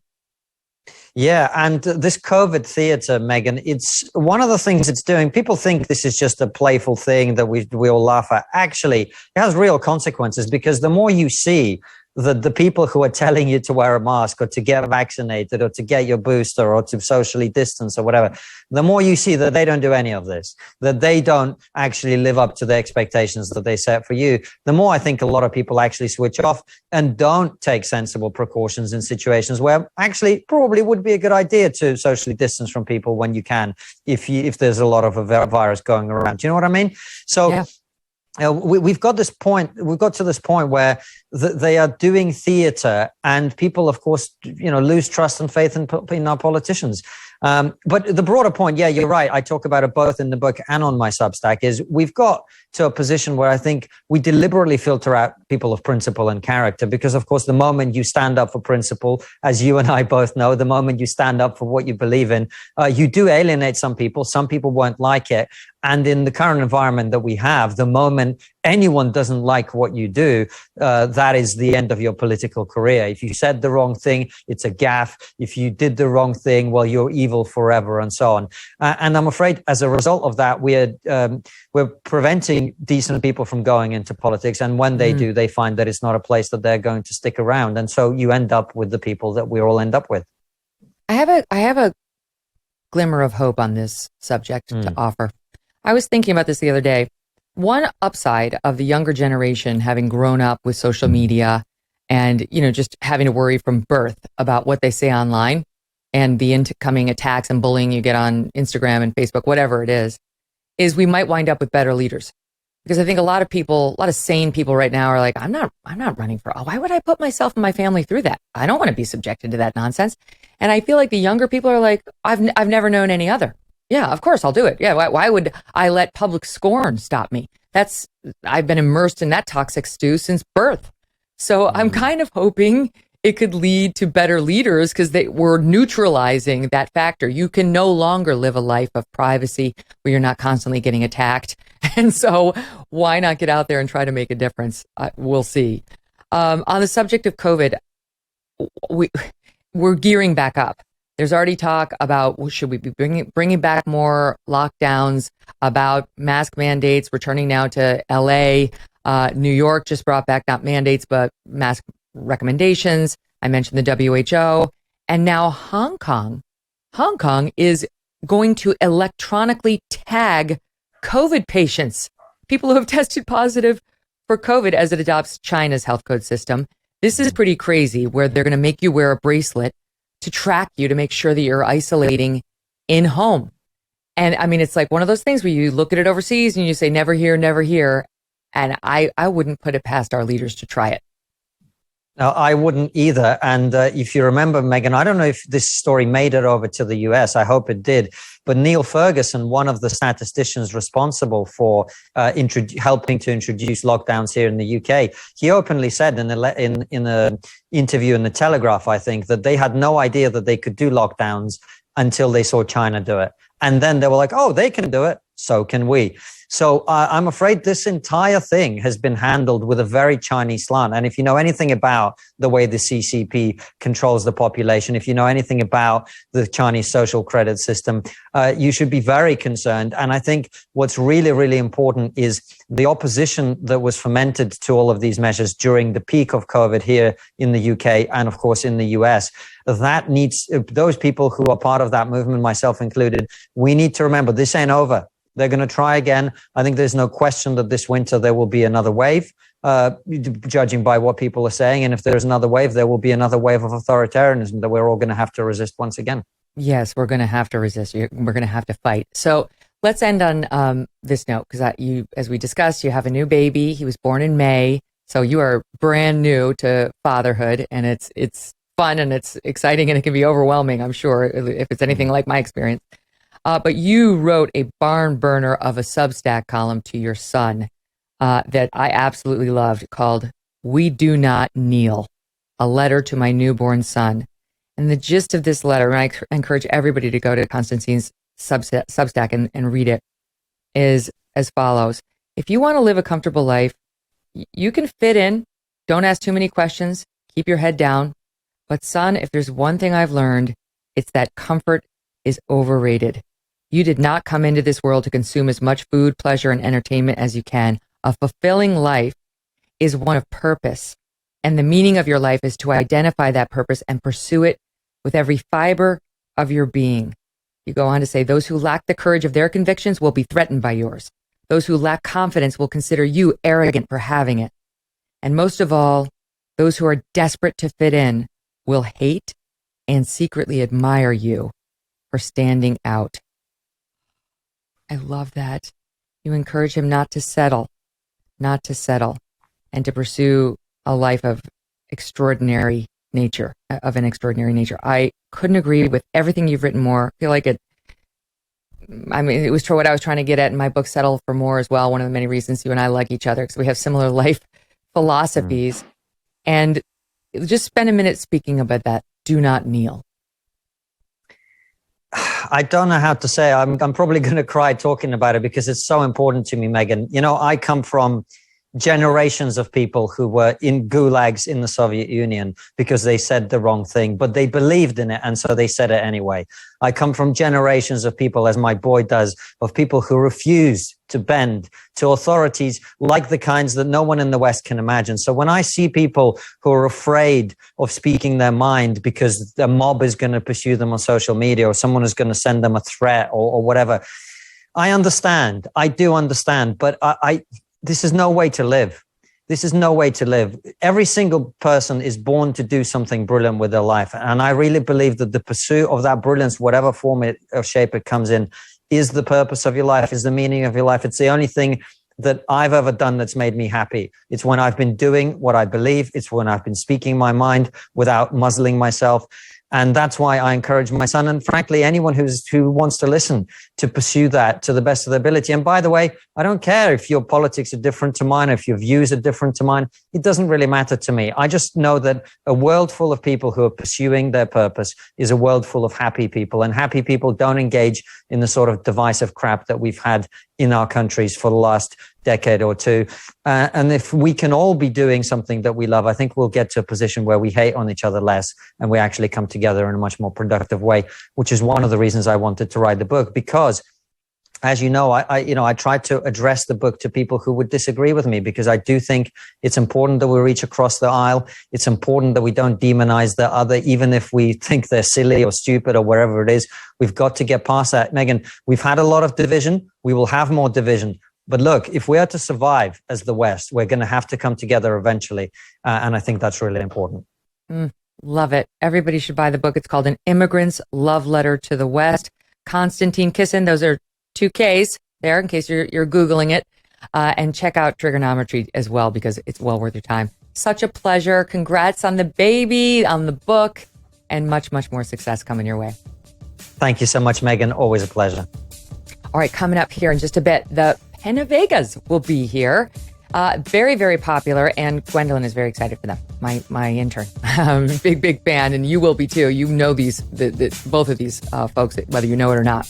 Yeah, and this COVID theater, Megyn, it's one of the things it's doing. People think this is just a playful thing that we all laugh at. Actually, it has real consequences, because the more you see that the people who are telling you to wear a mask or to get vaccinated or to get your booster or to socially distance or whatever, the more you see that they don't do any of this, that they don't actually live up to the expectations that they set for you, the more I think a lot of people actually switch off and don't take sensible precautions in situations where actually probably would be a good idea to socially distance from people when you can, if there's a lot of a virus going around. Do you know what I mean? So yeah. We've got to this point where they are doing theater, and people, of course, lose trust and faith in our politicians. But the broader point, yeah, you're right. I talk about it both in the book and on my Substack, is we've got to a position where I think we deliberately filter out people of principle and character, because, of course, the moment you stand up for principle, as you and I both know, the moment you stand up for what you believe in, you do alienate some people. Some people won't like it. And in the current environment that we have, the moment anyone doesn't like what you do, that is the end of your political career. If you said the wrong thing, it's a gaffe. If you did the wrong thing, well, you're evil forever, and so on. And I'm afraid as a result of that, we're preventing decent people from going into politics. And when they do, they find that it's not a place that they're going to stick around. And so you end up with the people that we all end up with. I have a glimmer of hope on this subject to offer. I was thinking about this the other day. One upside of the younger generation having grown up with social media and, just having to worry from birth about what they say online and the incoming attacks and bullying you get on Instagram and Facebook, whatever it is we might wind up with better leaders. Because I think a lot of sane people right now are like, I'm not running for, why would I put myself and my family through that? I don't want to be subjected to that nonsense. And I feel like the younger people are like, I've never known any other. Yeah, of course I'll do it. Yeah, why would I let public scorn stop me? I've been immersed in that toxic stew since birth. So I'm kind of hoping it could lead to better leaders, because we're neutralizing that factor. You can no longer live a life of privacy where you're not constantly getting attacked. And so why not get out there and try to make a difference? We'll see. On the subject of COVID, we're gearing back up. There's already talk about, should we be bringing back more lockdowns, about mask mandates, returning now to LA. New York just brought back not mandates, but mask recommendations. I mentioned the WHO. And now Hong Kong is going to electronically tag COVID patients, people who have tested positive for COVID, as it adopts China's health code system. This is pretty crazy, where they're going to make you wear a bracelet to track you, to make sure that you're isolating in home. And I mean, it's like one of those things where you look at it overseas and you say, never here, never here. And I wouldn't put it past our leaders to try it. No, I wouldn't either. And if you remember, Megyn, I don't know if this story made it over to the US. I hope it did. But Neil Ferguson, one of the statisticians responsible for helping to introduce lockdowns here in the UK, he openly said in an interview in the Telegraph, I think, that they had no idea that they could do lockdowns until they saw China do it. And then they were like, oh, they can do it, so can we. So I'm afraid this entire thing has been handled with a very Chinese slant. And if you know anything about the way the CCP controls the population, if you know anything about the Chinese social credit system, you should be very concerned. And I think what's really, really important is the opposition that was fomented to all of these measures during the peak of COVID here in the UK and, of course, in the US. That needs, those people who are part of that movement, myself included, we need to remember this ain't over. They're going to try again. I think there's no question that this winter there will be another wave, judging by what people are saying. And if there's another wave, there will be another wave of authoritarianism that we're all going to have to resist once again. Yes, we're going to have to resist. We're going to have to fight. So let's end on this note, because as we discussed, you have a new baby. He was born in May. So you are brand new to fatherhood, and it's fun and it's exciting and it can be overwhelming, I'm sure, if it's anything like my experience. But you wrote a barn burner of a Substack column to your son that I absolutely loved, called "We Do Not Kneel," a letter to my newborn son. And the gist of this letter, and I encourage everybody to go to Konstantin's Substack and read it, is as follows. If you want to live a comfortable life, you can fit in. Don't ask too many questions. Keep your head down. But son, if there's one thing I've learned, it's that comfort is overrated. You did not come into this world to consume as much food, pleasure, and entertainment as you can. A fulfilling life is one of purpose. And the meaning of your life is to identify that purpose and pursue it with every fiber of your being. You go on to say, those who lack the courage of their convictions will be threatened by yours. Those who lack confidence will consider you arrogant for having it. And most of all, those who are desperate to fit in will hate and secretly admire you for standing out. I love that. You encourage him not to settle, and to pursue a life of extraordinary nature, I couldn't agree with everything you've written more. I feel like it was true what I was trying to get at in my book, Settle for More, as well. One of the many reasons you and I like each other, because we have similar life philosophies. And just spend a minute speaking about that. Do not kneel. I don't know how to say. I'm probably going to cry talking about it because it's so important to me, Megyn. You know, I come from generations of people who were in gulags in the Soviet Union because they said the wrong thing, but they believed in it, and so they said it anyway. I come from generations of people, as my boy does, of people who refuse to bend to authorities like the kinds that no one in the West can imagine. So when I see people who are afraid of speaking their mind because the mob is going to pursue them on social media or someone is going to send them a threat or whatever, I understand. I do understand, but this is no way to live. This is no way to live. Every single person is born to do something brilliant with their life. And I really believe that the pursuit of that brilliance, whatever form or shape it comes in, is the purpose of your life, is the meaning of your life. It's the only thing that I've ever done that's made me happy. It's when I've been doing what I believe. It's when I've been speaking my mind without muzzling myself. And that's why I encourage my son, and frankly, anyone who wants to listen, to pursue that to the best of their ability. And by the way, I don't care if your politics are different to mine, if your views are different to mine. It doesn't really matter to me. I just know that a world full of people who are pursuing their purpose is a world full of happy people. And happy people don't engage in the sort of divisive crap that we've had in our countries for the last decade or two. And if we can all be doing something that we love, I think we'll get to a position where we hate on each other less and we actually come together in a much more productive way, which is one of the reasons I wanted to write the book. Because, as you know, I tried to address the book to people who would disagree with me, because I do think it's important that we reach across the aisle. It's important that we don't demonize the other, even if we think they're silly or stupid or wherever it is. We've got to get past that. Megyn, we've had a lot of division. We will have more division. But look, if we are to survive as the West, we're going to have to come together eventually. And I think that's really important. Love it. Everybody should buy the book. It's called An Immigrant's Love Letter to the West. Konstantin Kisin, those are 2 Ks there in case you're Googling it. And check out Trigonometry as well, because it's well worth your time. Such a pleasure. Congrats on the baby, on the book, and much, much more success coming your way. Thank you so much, Megyn. Always a pleasure. All right, coming up here in just a bit, the PenaVegas will be here. Very, very popular, and Gwendolyn is very excited for them. My intern, big fan, and you will be too. You know both of these folks, whether you know it or not.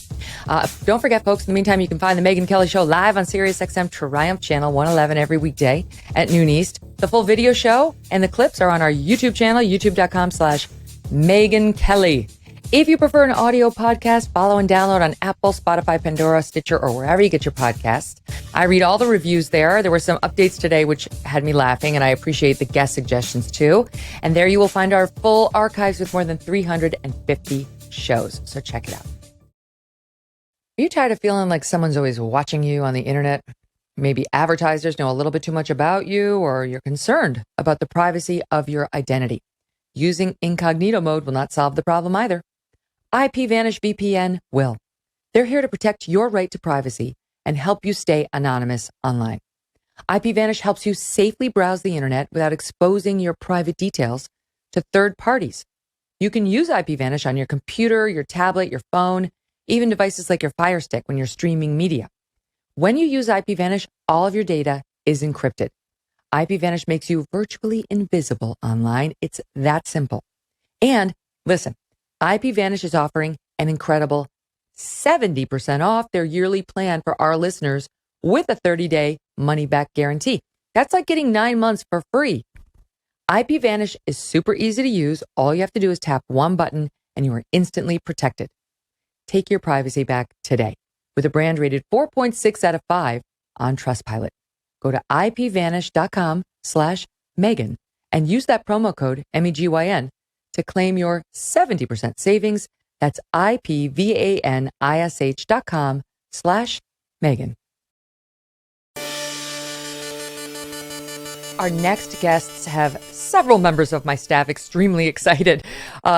Don't forget, folks. In the meantime, you can find the Megyn Kelly Show live on SiriusXM Triumph Channel 111 every weekday at noon East. The full video show and the clips are on our YouTube channel, youtube.com/Megyn Kelly. If you prefer an audio podcast, follow and download on Apple, Spotify, Pandora, Stitcher, or wherever you get your podcasts. I read all the reviews there. There were some updates today which had me laughing, and I appreciate the guest suggestions too. And there you will find our full archives with more than 350 shows. So check it out. Are you tired of feeling like someone's always watching you on the internet? Maybe advertisers know a little bit too much about you, or you're concerned about the privacy of your identity. Using incognito mode will not solve the problem either. IPVanish VPN will. They're here to protect your right to privacy and help you stay anonymous online. IPVanish helps you safely browse the internet without exposing your private details to third parties. You can use IPVanish on your computer, your tablet, your phone, even devices like your Fire Stick when you're streaming media. When you use IPVanish, all of your data is encrypted. IPVanish makes you virtually invisible online. It's that simple. And listen, IPVanish is offering an incredible 70% off their yearly plan for our listeners with a 30-day money-back guarantee. That's like getting 9 months for free. IPVanish is super easy to use. All you have to do is tap one button and you are instantly protected. Take your privacy back today with a brand rated 4.6 out of 5 on Trustpilot. Go to ipvanish.com/Megyn and use that promo code MEGYN to claim your 70% savings. That's ipvanish.com/Megyn. Our next guests have several members of my staff extremely excited,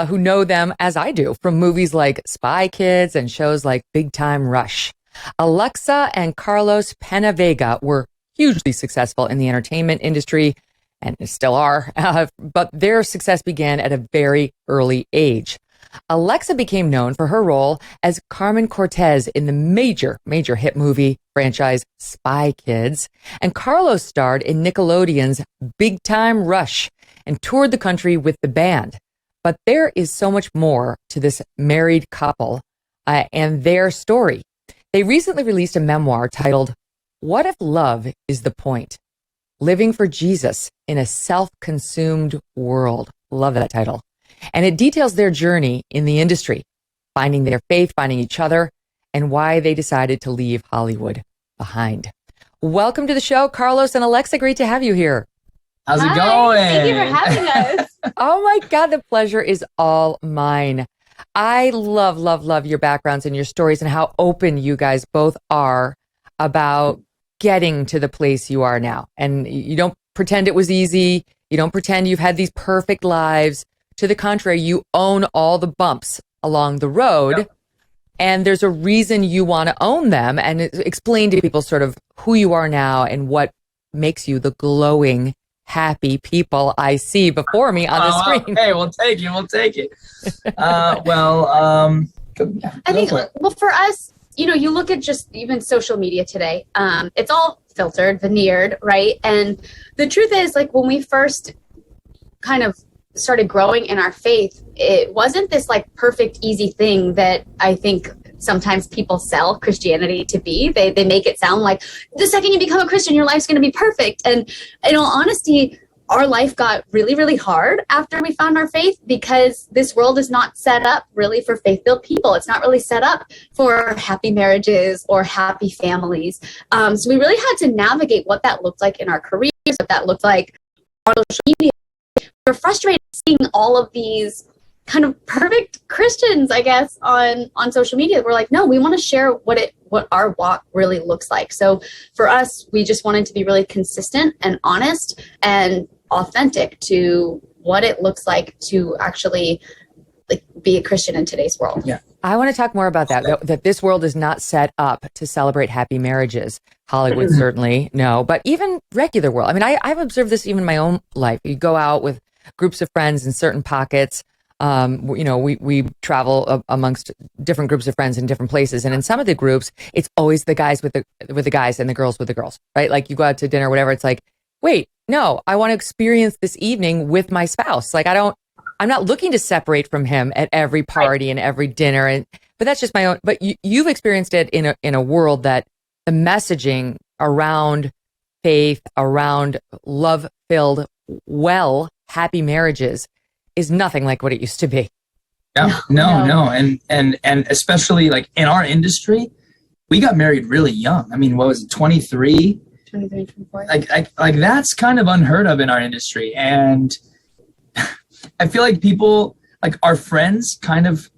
who know them as I do from movies like Spy Kids and shows like Big Time Rush. Alexa and Carlos PenaVega were hugely successful in the entertainment industry and still are, but their success began at a very early age. Alexa became known for her role as Carmen Cortez in the major hit movie franchise Spy Kids, and Carlos starred in Nickelodeon's Big Time Rush and toured the country with the band. But there is so much more to this married couple and their story. They recently released a memoir titled, "What If Love Is the Point? Living for Jesus in a Self-Consumed World." Love that title. And it details their journey in the industry, finding their faith, finding each other, and why they decided to leave Hollywood behind. Welcome to the show, Carlos and Alexa. Great to have you here. How's it going? Thank you for having us. Oh my God, the pleasure is all mine. I love your backgrounds and your stories and how open you guys both are about getting to the place you are now. And you don't pretend it was easy. You don't pretend you've had these perfect lives. To the contrary, you own all the bumps along the road. Yep. And there's a reason you want to own them and explain to people sort of who you are now and what makes you the glowing, happy people I see before me on the screen. Okay, we'll take it. I think, well, for us, you look at just even social media today, it's all filtered, veneered, right? And the truth is, like, when we first kind of started growing in our faith, it wasn't this like perfect, easy thing that I think sometimes people sell Christianity to be. They make it sound like the second you become a Christian, your life's going to be perfect. And in all honesty, our life got really, really hard after we found our faith, because this world is not set up really for faith-filled people. It's not really set up for happy marriages or happy families. So we really had to navigate what that looked like in our careers, what that looked like on social media. We're frustrated seeing all of these kind of perfect Christians, I guess, on social media. We're like, no, we want to share what our walk really looks like. So for us, we just wanted to be really consistent and honest and authentic to what it looks like to actually be a Christian in today's world. Yeah. I want to talk more about that this world is not set up to celebrate happy marriages. Hollywood certainly, no, but even regular world. I mean, I've observed this even in my own life. You go out with groups of friends in certain pockets. We travel amongst different groups of friends in different places. And in some of the groups, it's always the guys with the guys and the girls with the girls, right? Like you go out to dinner, whatever. It's like, wait, no, I want to experience this evening with my spouse. Like I'm not looking to separate from him at every party and every dinner. But that's just my own, but you've experienced it in a world that the messaging around faith, around love-filled, happy marriages is nothing like what it used to be. Yeah, no. And especially like in our industry, we got married really young. I mean, what was it, 23? 23, 24. Like that's kind of unheard of in our industry. And I feel like people, like our friends kind of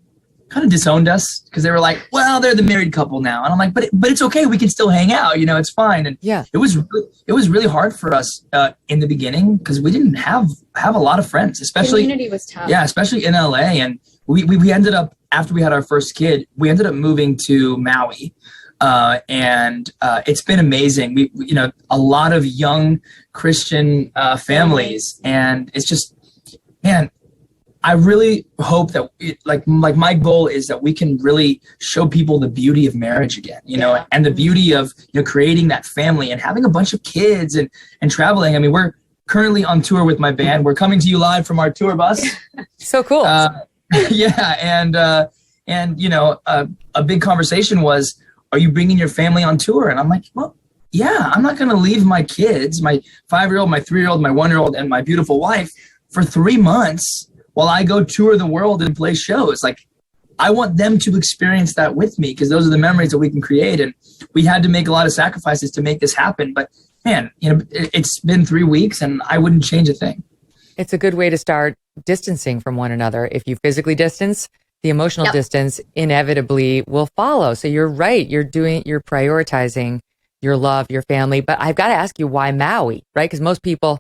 kind of disowned us because they were like, well, they're the married couple now. And I'm like, but it's okay. We can still hang out. It's fine. And it was really hard for us in the beginning because we didn't have a lot of friends, especially community was tough. Yeah, especially in LA. And we ended up, after we had our first kid, we ended up moving to Maui. And it's been amazing. We a lot of young Christian families, and it's just, man, I really hope that like my goal is that we can really show people the beauty of marriage again, and the beauty of creating that family and having a bunch of kids and traveling. I mean, we're currently on tour with my band. We're coming to you live from our tour bus. So cool. And a big conversation was, are you bringing your family on tour? And I'm like, well, yeah, I'm not going to leave my kids, my 5-year-old, my 3-year-old, my 1-year-old, and my beautiful wife for 3 months while I go tour the world and play shows. Like, I want them to experience that with me because those are the memories that we can create. And we had to make a lot of sacrifices to make this happen. But man, it's been 3 weeks and I wouldn't change a thing. It's a good way to start distancing from one another. If you physically distance, the emotional distance inevitably will follow. So you're right. You're prioritizing your love, your family. But I've got to ask you, why Maui, right? Because most people,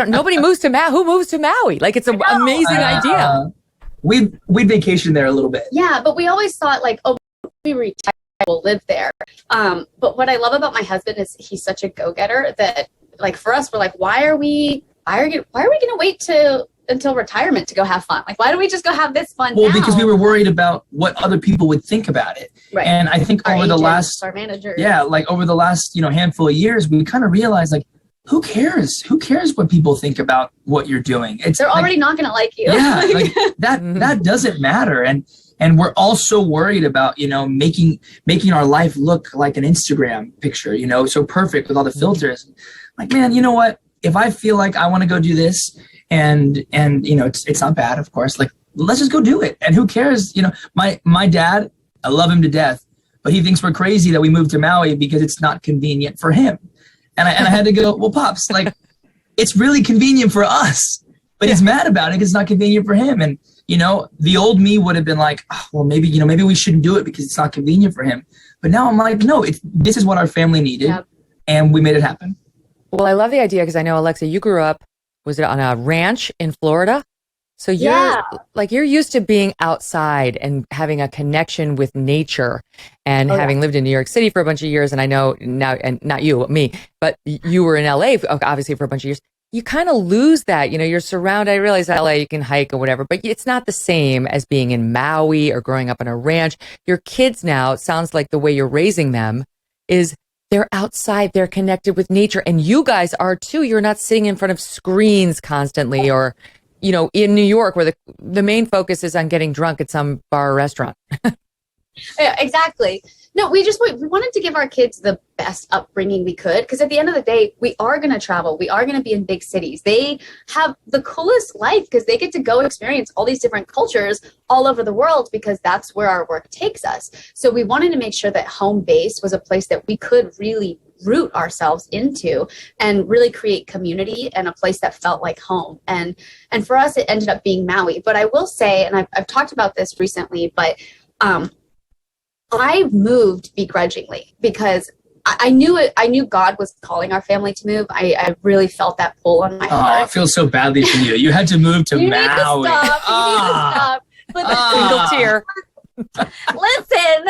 nobody moves to Maui. Who moves to Maui? Like, it's an amazing idea. We vacationed there a little bit. Yeah, but we always thought like, oh, we retire, we'll live there. But what I love about my husband is he's such a go-getter that, like, for us, we're like, why are we going to wait until retirement to go have fun? Like, why don't we just go have this fun now? Because we were worried about what other people would think about it. Right. And I think our over agents, the last, our managers. Yeah, like over the last, handful of years, we kind of realized, like, who cares? Who cares what people think about what you're doing? They're already not going to like you. Yeah, like, that doesn't matter. And we're also worried about, making our life look like an Instagram picture, so perfect with all the filters. Like, man, you know what? If I feel like I want to go do this, and it's not bad, of course, like, let's just go do it. And who cares? My dad, I love him to death, but he thinks we're crazy that we moved to Maui because it's not convenient for him. And I had to go, well, Pops, like, it's really convenient for us, but he's mad about it because it's not convenient for him. And, the old me would have been like, oh, well, maybe we shouldn't do it because it's not convenient for him. But now I'm like, no, this is what our family needed. Yep. And we made it happen. Well, I love the idea because I know, Alexa, you grew up, was it on a ranch in Florida? So you're used to being outside and having a connection with nature, and having lived in New York City for a bunch of years. And I know now, and not you, me, but you were in LA, obviously, for a bunch of years. You kind of lose that, you're surrounded. I realize LA, you can hike or whatever, but it's not the same as being in Maui or growing up on a ranch. Your kids now, it sounds like the way you're raising them is they're outside, they're connected with nature. And you guys are too. You're not sitting in front of screens constantly, or, in New York where the main focus is on getting drunk at some bar or restaurant. Yeah, exactly. No, we wanted to give our kids the best upbringing we could, because at the end of the day, we are going to travel. We are going to be in big cities. They have the coolest life because they get to go experience all these different cultures all over the world, because that's where our work takes us. So we wanted to make sure that home base was a place that we could really root ourselves into and really create community and a place that felt like home. And for us, it ended up being Maui. But I will say, and I've talked about this recently, but I moved begrudgingly because I knew God was calling our family to move. I really felt that pull on my heart. Oh, I feel so badly for you. You had to move to you Maui. Need to stop. You need to stop. But single tear. Listen,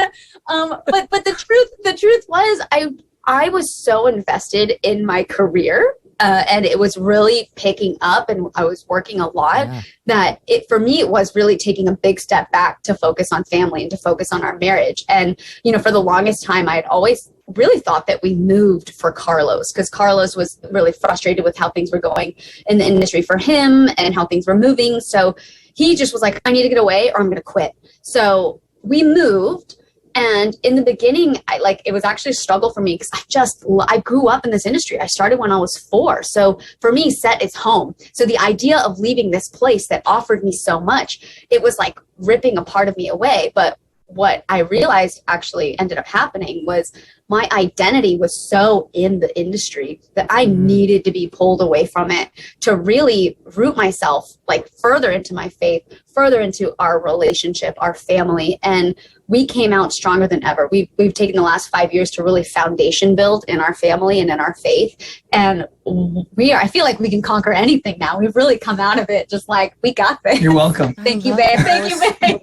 but the truth was I was so invested in my career. And it was really picking up, and I was working a lot, that for me, it was really taking a big step back to focus on family and to focus on our marriage. And, for the longest time, I had always really thought that we moved for Carlos, because Carlos was really frustrated with how things were going in the industry for him and how things were moving. So he just was like, I need to get away or I'm going to quit. So we moved. And in the beginning, it was actually a struggle for me because I grew up in this industry. I started when I was 4. So for me, set is home. So the idea of leaving this place that offered me so much, it was like ripping a part of me away. But what I realized actually ended up happening was my identity was so in the industry that I needed to be pulled away from it to really root myself like further into my faith, further into our relationship, our family. And we came out stronger than ever. We've taken the last 5 years to really foundation build in our family and in our faith. And I feel like we can conquer anything now. We've really come out of it just like, we got this. You're welcome. Thank you, babe. Thank you, babe.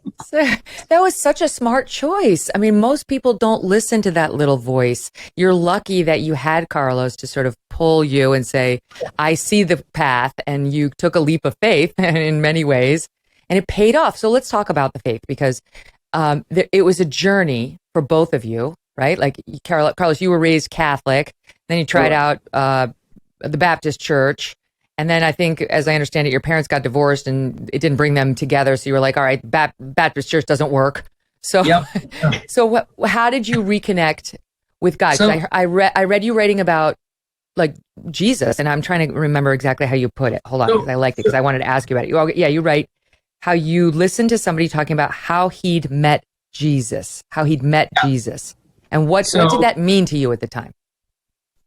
That was such a smart choice. I mean, most people don't listen to that little voice. You're lucky that you had Carlos to sort of pull you and say, I see the path, and you took a leap of faith in many ways, and it paid off. So let's talk about the faith, because it was a journey for both of you, right? Like Carlos, you were raised Catholic, then you tried out the Baptist church. And then I think, as I understand it, your parents got divorced and it didn't bring them together. So you were like, all right, Baptist church doesn't work. So, so how did you reconnect with God? So, I read you writing about like Jesus, and I'm trying to remember exactly how you put it. Hold on, because I liked it, because I wanted to ask you about it. You write how you listened to somebody talking about how he'd met Jesus, and what did that mean to you at the time?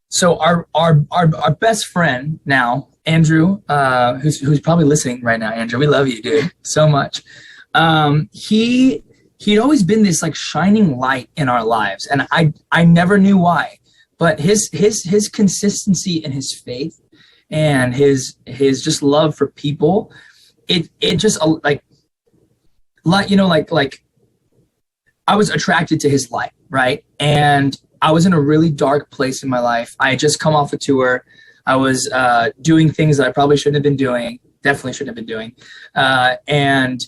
So our best friend now, Andrew, who's probably listening right now, Andrew, we love you, dude, so much. He'd always been this like shining light in our lives, and I never knew why, but his consistency in his faith and his just love for people, it just like I was attracted to his light, right? And I was in a really dark place in my life. I had just come off a tour. I was doing things that I probably shouldn't have been doing, definitely shouldn't have been doing. And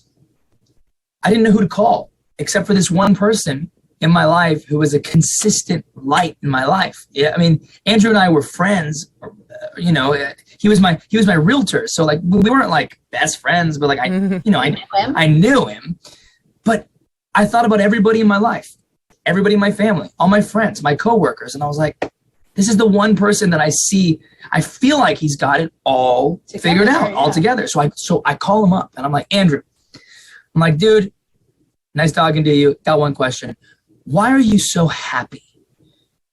I didn't know who to call except for this one person in my life who was a consistent light in my life. Yeah, I mean, Andrew and I were friends. He was my realtor. So like we weren't like best friends, but like I knew him. But I thought about everybody in my life, everybody in my family, all my friends, my coworkers, and I was like, this is the one person that I see. I feel like he's got it all figured out, all together. So I call him up and I'm like, Andrew, I'm like, dude, nice talking to you. Got one question. Why are you so happy?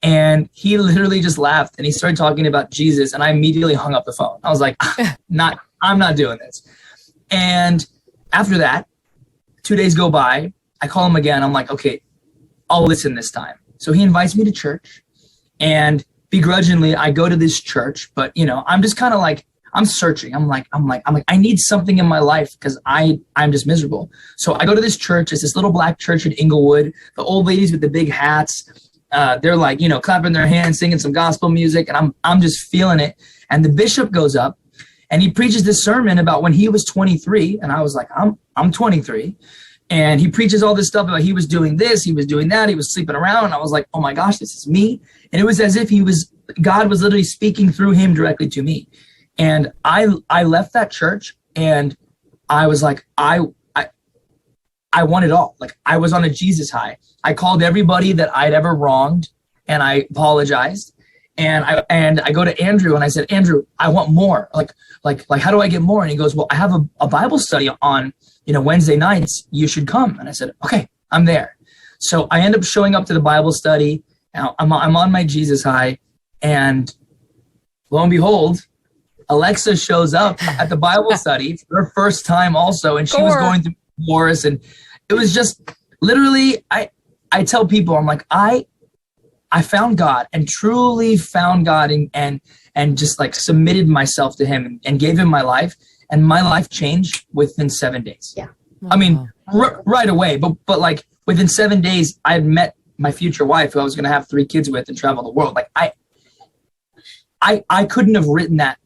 And he literally just laughed and he started talking about Jesus, and I immediately hung up the phone. I was like, I'm not doing this. And after that, 2 days go by. I call him again. I'm like, okay, I'll listen this time. So he invites me to church, and begrudgingly I go to this church, but I'm just kind of like, I'm searching. I'm like, I need something in my life because I'm just miserable. So I go to this church. It's this little black church in Inglewood. The old ladies with the big hats, they're like, clapping their hands, singing some gospel music, and I'm just feeling it. And the bishop goes up and he preaches this sermon about when he was 23, and I was like, I'm 23. And he preaches all this stuff about he was doing this, he was doing that, he was sleeping around. And I was like, oh my gosh, this is me. And it was as if God was literally speaking through him directly to me. And I left that church and I was like, I want it all. Like I was on a Jesus high. I called everybody that I'd ever wronged and I apologized. And I go to Andrew and I said, Andrew, I want more. Like how do I get more? And he goes, well, I have a Bible study on Wednesday nights, you should come. And I said, okay, I'm there. So I end up showing up to the Bible study. I'm on my Jesus high, and lo and behold, Alexa shows up at the Bible study for her first time also. And she was going through divorce, and it was just literally, I tell people, I'm like, I found God and truly found God and just like submitted myself to him and gave him my life. And my life changed within 7 days. Yeah. I mean, right away, but like within 7 days, I had met my future wife who I was going to have 3 kids with and travel the world. Like I couldn't have written that,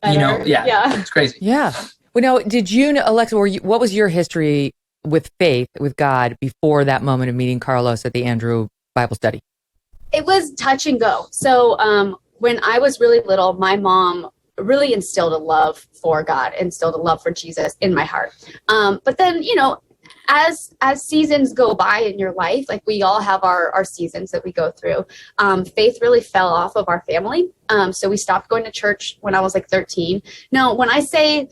it's crazy. Yeah. Well, now, did you know, Alexa, what was your history with faith, with God before that moment of meeting Carlos at the Andrew Bible study? It was touch and go. So when I was really little, my mom really instilled a love for God, instilled a love for Jesus in my heart. But then, as seasons go by in your life, like we all have our seasons that we go through, faith really fell off of our family. So we stopped going to church when I was like 13. Now, when I say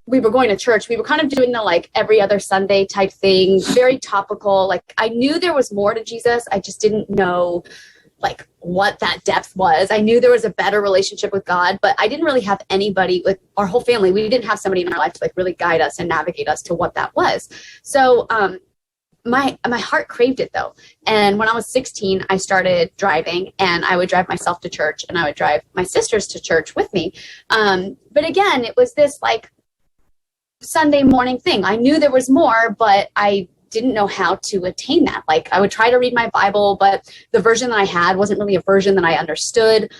we were going to church. We were kind of doing the like every other Sunday type thing, very topical. Like I knew there was more to Jesus. I just didn't know like what that depth was. I knew there was a better relationship with God, but I didn't really have anybody with our whole family. We didn't have somebody in our life to like really guide us and navigate us to what that was. So my heart craved it though. And when I was 16, I started driving, and I would drive myself to church and I would drive my sisters to church with me. But again, it was this like Sunday morning thing. I knew there was more, but I didn't know how to attain that. Like I would try to read my Bible, but the version that I had wasn't really a version that I understood.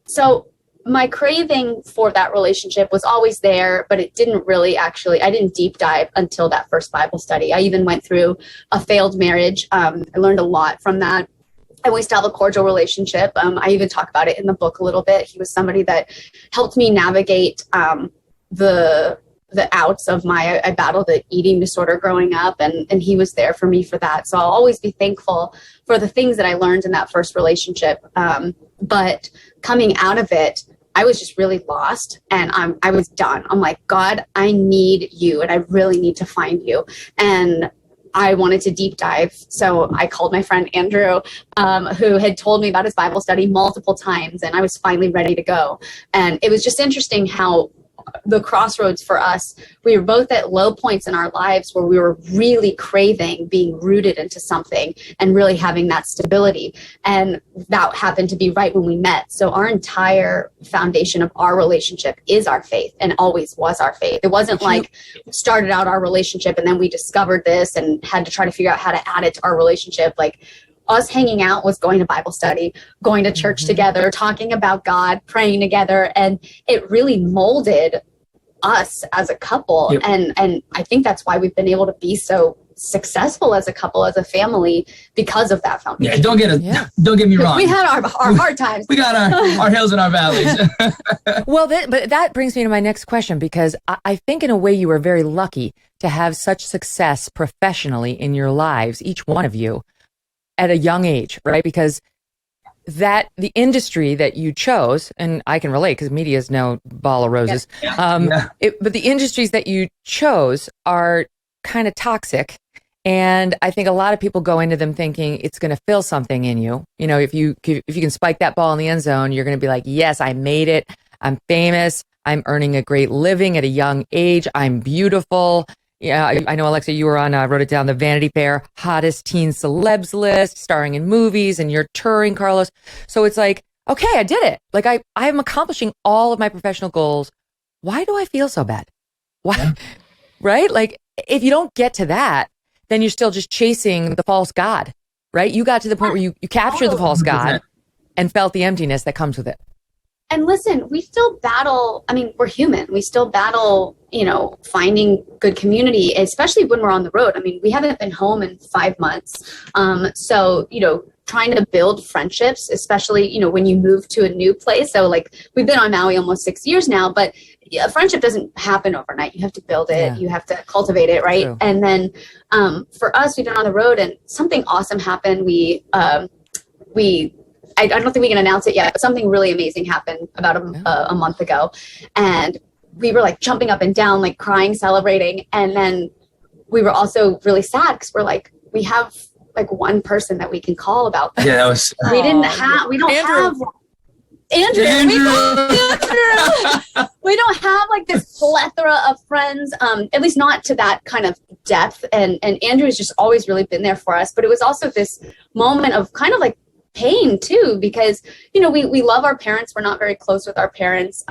So my craving for that relationship was always there, but it didn't really I didn't deep dive until that first Bible study. I even went through a failed marriage. I learned a lot from that. And we still have a cordial relationship. I even talk about it in the book a little bit. He was somebody that helped me navigate the outs of I battled the eating disorder growing up, and he was there for me for that. So I'll always be thankful for the things that I learned in that first relationship. But coming out of it, I was just really lost, and I was done. I'm like, God, I need you, and I really need to find you. And I wanted to deep dive. So I called my friend Andrew, who had told me about his Bible study multiple times, and I was finally ready to go. And it was just interesting how the crossroads for us, we were both at low points in our lives where we were really craving being rooted into something and really having that stability. And that happened to be right when we met. So our entire foundation of our relationship is our faith, and always was our faith. It wasn't like started out our relationship and then we discovered this and had to try to figure out how to add it to our relationship. Like us hanging out was going to Bible study, going to church together, talking about God, praying together. And it really molded us as a couple. Yep. And I think that's why we've been able to be so successful as a couple, as a family, because of that foundation. Yeah, don't get me wrong. We had our hard times. We got our hills and our valleys. Well, but that brings me to my next question, because I think in a way you were very lucky to have such success professionally in your lives, each one of you, at a young age, right? Because the industry that you chose, and I can relate because media is no ball of roses, but the industries that you chose are kind of toxic. And I think a lot of people go into them thinking it's going to fill something in you. You know, if you can spike that ball in the end zone, you're going to be like, yes, I made it. I'm famous. I'm earning a great living at a young age. I'm beautiful. Yeah, I know, Alexa, you were on, wrote it down, the Vanity Fair hottest teen celebs list, starring in movies, and you're touring, Carlos. So it's like, okay, I did it. Like I am accomplishing all of my professional goals. Why do I feel so bad? Why? Yeah. Right? Like if you don't get to that, then you're still just chasing the false God, right? You got to the point where you captured the false God and felt the emptiness that comes with it. And listen, we still battle. I mean, we're human. We still battle, finding good community, especially when we're on the road. I mean, we haven't been home in 5 months. So, trying to build friendships, especially, when you move to a new place. So like we've been on Maui almost 6 years now, but a friendship doesn't happen overnight. You have to build it. Yeah. You have to cultivate it. Right. True. And then for us, we've been on the road and something awesome happened. I don't think we can announce it yet, but something really amazing happened about a month ago. And we were like jumping up and down, like crying, celebrating. And then we were also really sad because we're like, we have like one person that we can call about this. Yeah, that was. We don't have Andrew. We don't have like this plethora of friends, at least not to that kind of depth. And Andrew has just always really been there for us. But it was also this moment of kind of like pain too, because we love our parents. We're not very close with our parents.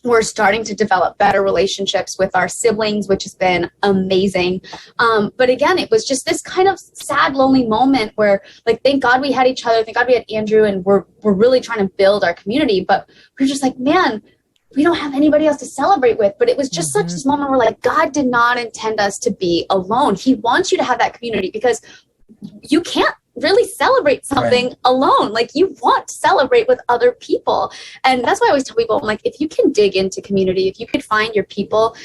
We're starting to develop better relationships with our siblings, which has been amazing. But again, it was just this kind of sad, lonely moment where, like, thank God we had each other. Thank God we had Andrew, and we're really trying to build our community. But we're just like, man, we don't have anybody else to celebrate with. But it was just such this moment where, like, God did not intend us to be alone. He wants you to have that community, because you can't really celebrate something alone. Like, you want to celebrate with other people. And that's why I always tell people, I'm like, if you can dig into community, if you could find your people,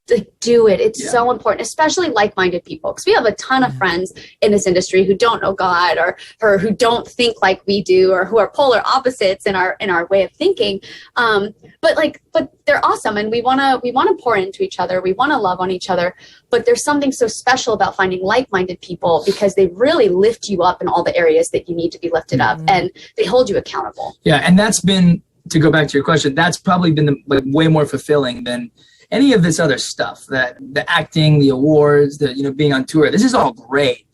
like, do it. It's so important, especially like-minded people, because we have a ton of friends in this industry who don't know God or who don't think like we do, or who are polar opposites in our way of thinking. But they're awesome, and we want to pour into each other. We want to love on each other. But there's something so special about finding like-minded people, because they really lift you up in all the areas that you need to be lifted up, and they hold you accountable. Yeah, and that's been, to go back to your question, that's probably been way more fulfilling than any of this other stuff, that the acting, the awards, the being on tour. This is all great,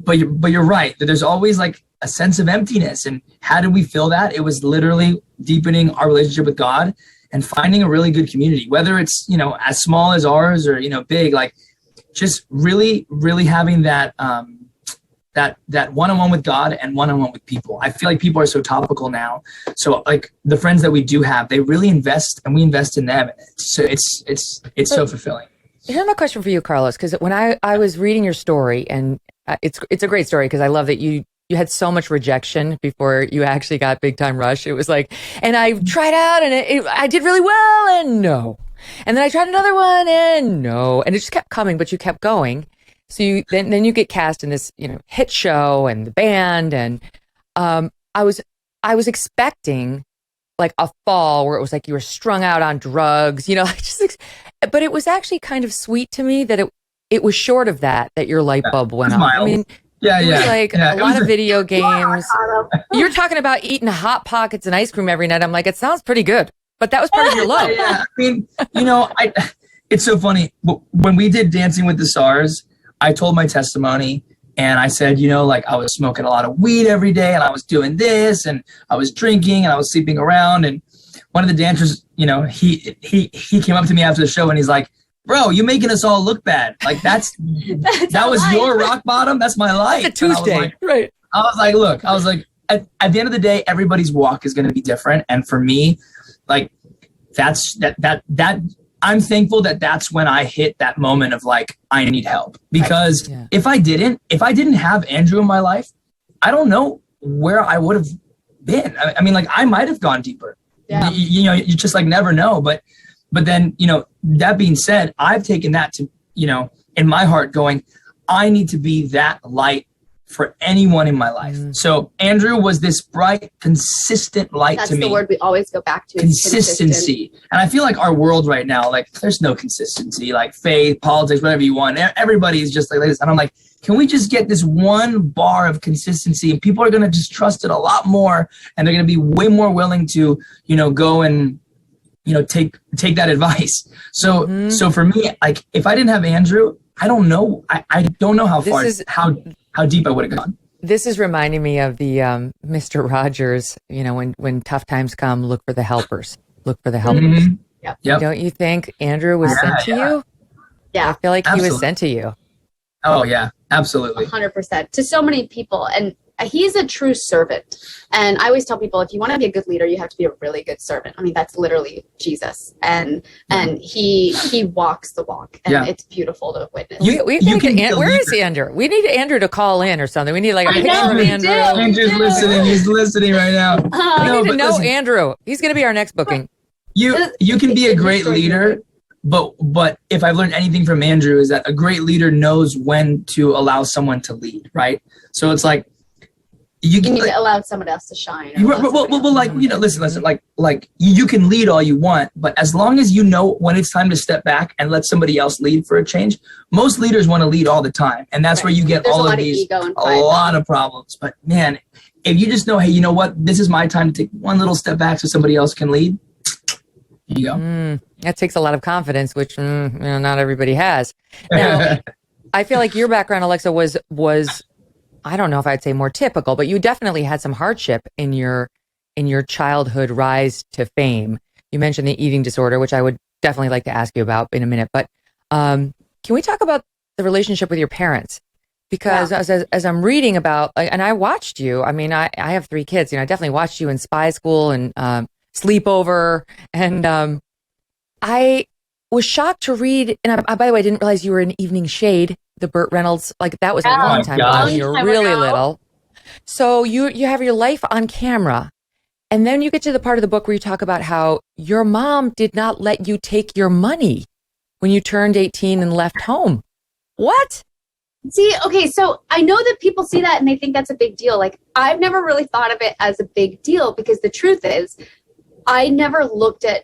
but you're right that there's always like a sense of emptiness. And how did we fill that? It was literally deepening our relationship with God and finding a really good community, whether it's as small as ours or big. Like, just really having that that one-on-one with God and one-on-one with people. I feel like people are so topical now. So like the friends that we do have, they really invest, and we invest in them. So it's so fulfilling. Here's my question for you, Carlos, because when I was reading your story, and it's a great story, because I love that you had so much rejection before you actually got Big Time Rush. It was like, and I tried out and I did really well, and no. And then I tried another one, and no. And it just kept coming, but you kept going. So then you get cast in this, hit show and the band. And I was expecting like a fall where it was like you were strung out on drugs, but it was actually kind of sweet to me that it was short of that your light bulb went off. I mean, it was like a lot of video games. You're talking about eating Hot Pockets and ice cream every night. I'm like, it sounds pretty good, but that was part of your love. Yeah, I mean, it's so funny. When we did Dancing with the Stars, I told my testimony, and I said, I was smoking a lot of weed every day, and I was doing this, and I was drinking, and I was sleeping around. And one of the dancers, he came up to me after the show, and he's like, "Bro, you're making us all look bad. Like that was life. Your rock bottom. That's my life." It's a Tuesday, right? I was like, look, at the end of the day, everybody's walk is going to be different, and for me, like that's that. I'm thankful that that's when I hit that moment of like, I need help, because if I didn't have Andrew in my life, I don't know where I would have been. I mean, like I might've gone deeper, you just like never know. But then, that being said, I've taken that to, in my heart going, I need to be that light for anyone in my life. So Andrew was this bright, consistent light to me. That's the word we always go back to. Consistency. And I feel like our world right now, like there's no consistency, like faith, politics, whatever you want. Everybody is just like this. And I'm like, can we just get this one bar of consistency, and people are going to just trust it a lot more, and they're going to be way more willing to, go and, take that advice. So, so for me, like if I didn't have Andrew, I don't know. I don't know how deep I would have gone. This is reminding me of the Mr. Rogers, when tough times come, look for the helpers. Look for the helpers. Yep. Don't you think Andrew was sent to you? Yeah. I feel like he was sent to you. Oh, yeah, absolutely. 100%. To so many people. And he's a true servant. And I always tell people, if you want to be a good leader, you have to be a really good servant. I mean, that's literally Jesus. And he walks the walk. And it's beautiful to witness. Where is Andrew? We need Andrew to call in or something. We need like a picture of Andrew. Andrew's listening. He's listening right now. We need to know Andrew. He's going to be our next booking. You can be a great leader. But if I've learned anything from Andrew is that a great leader knows when to allow someone to lead, right? So it's like you need to allow someone else to shine. Listen, like you can lead all you want, but as long as you know when it's time to step back and let somebody else lead for a change, most leaders want to lead all the time, and that's where you get all of these a lot of problems. But man, if you just know, hey, you know what, this is my time to take one little step back so somebody else can lead. Here you go. That takes a lot of confidence, which not everybody has. Now, I feel like your background, Alexa, was I don't know if I'd say more typical, but you definitely had some hardship in your childhood rise to fame. You mentioned the eating disorder, which I would definitely like to ask you about in a minute. But can we talk about the relationship with your parents? Because as I'm reading about, and I watched you. I mean, I have 3 kids. I definitely watched you in Spy School and Sleepover, and I was shocked to read. And I, by the way, I didn't realize you were in Evening Shade, the Burt Reynolds. Like that was a long time ago. You were really little. So you have your life on camera, and then you get to the part of the book where you talk about how your mom did not let you take your money when you turned 18 and left home. What? See, okay, so I know that people see that and they think that's a big deal. Like, I've never really thought of it as a big deal because the truth is, I never looked at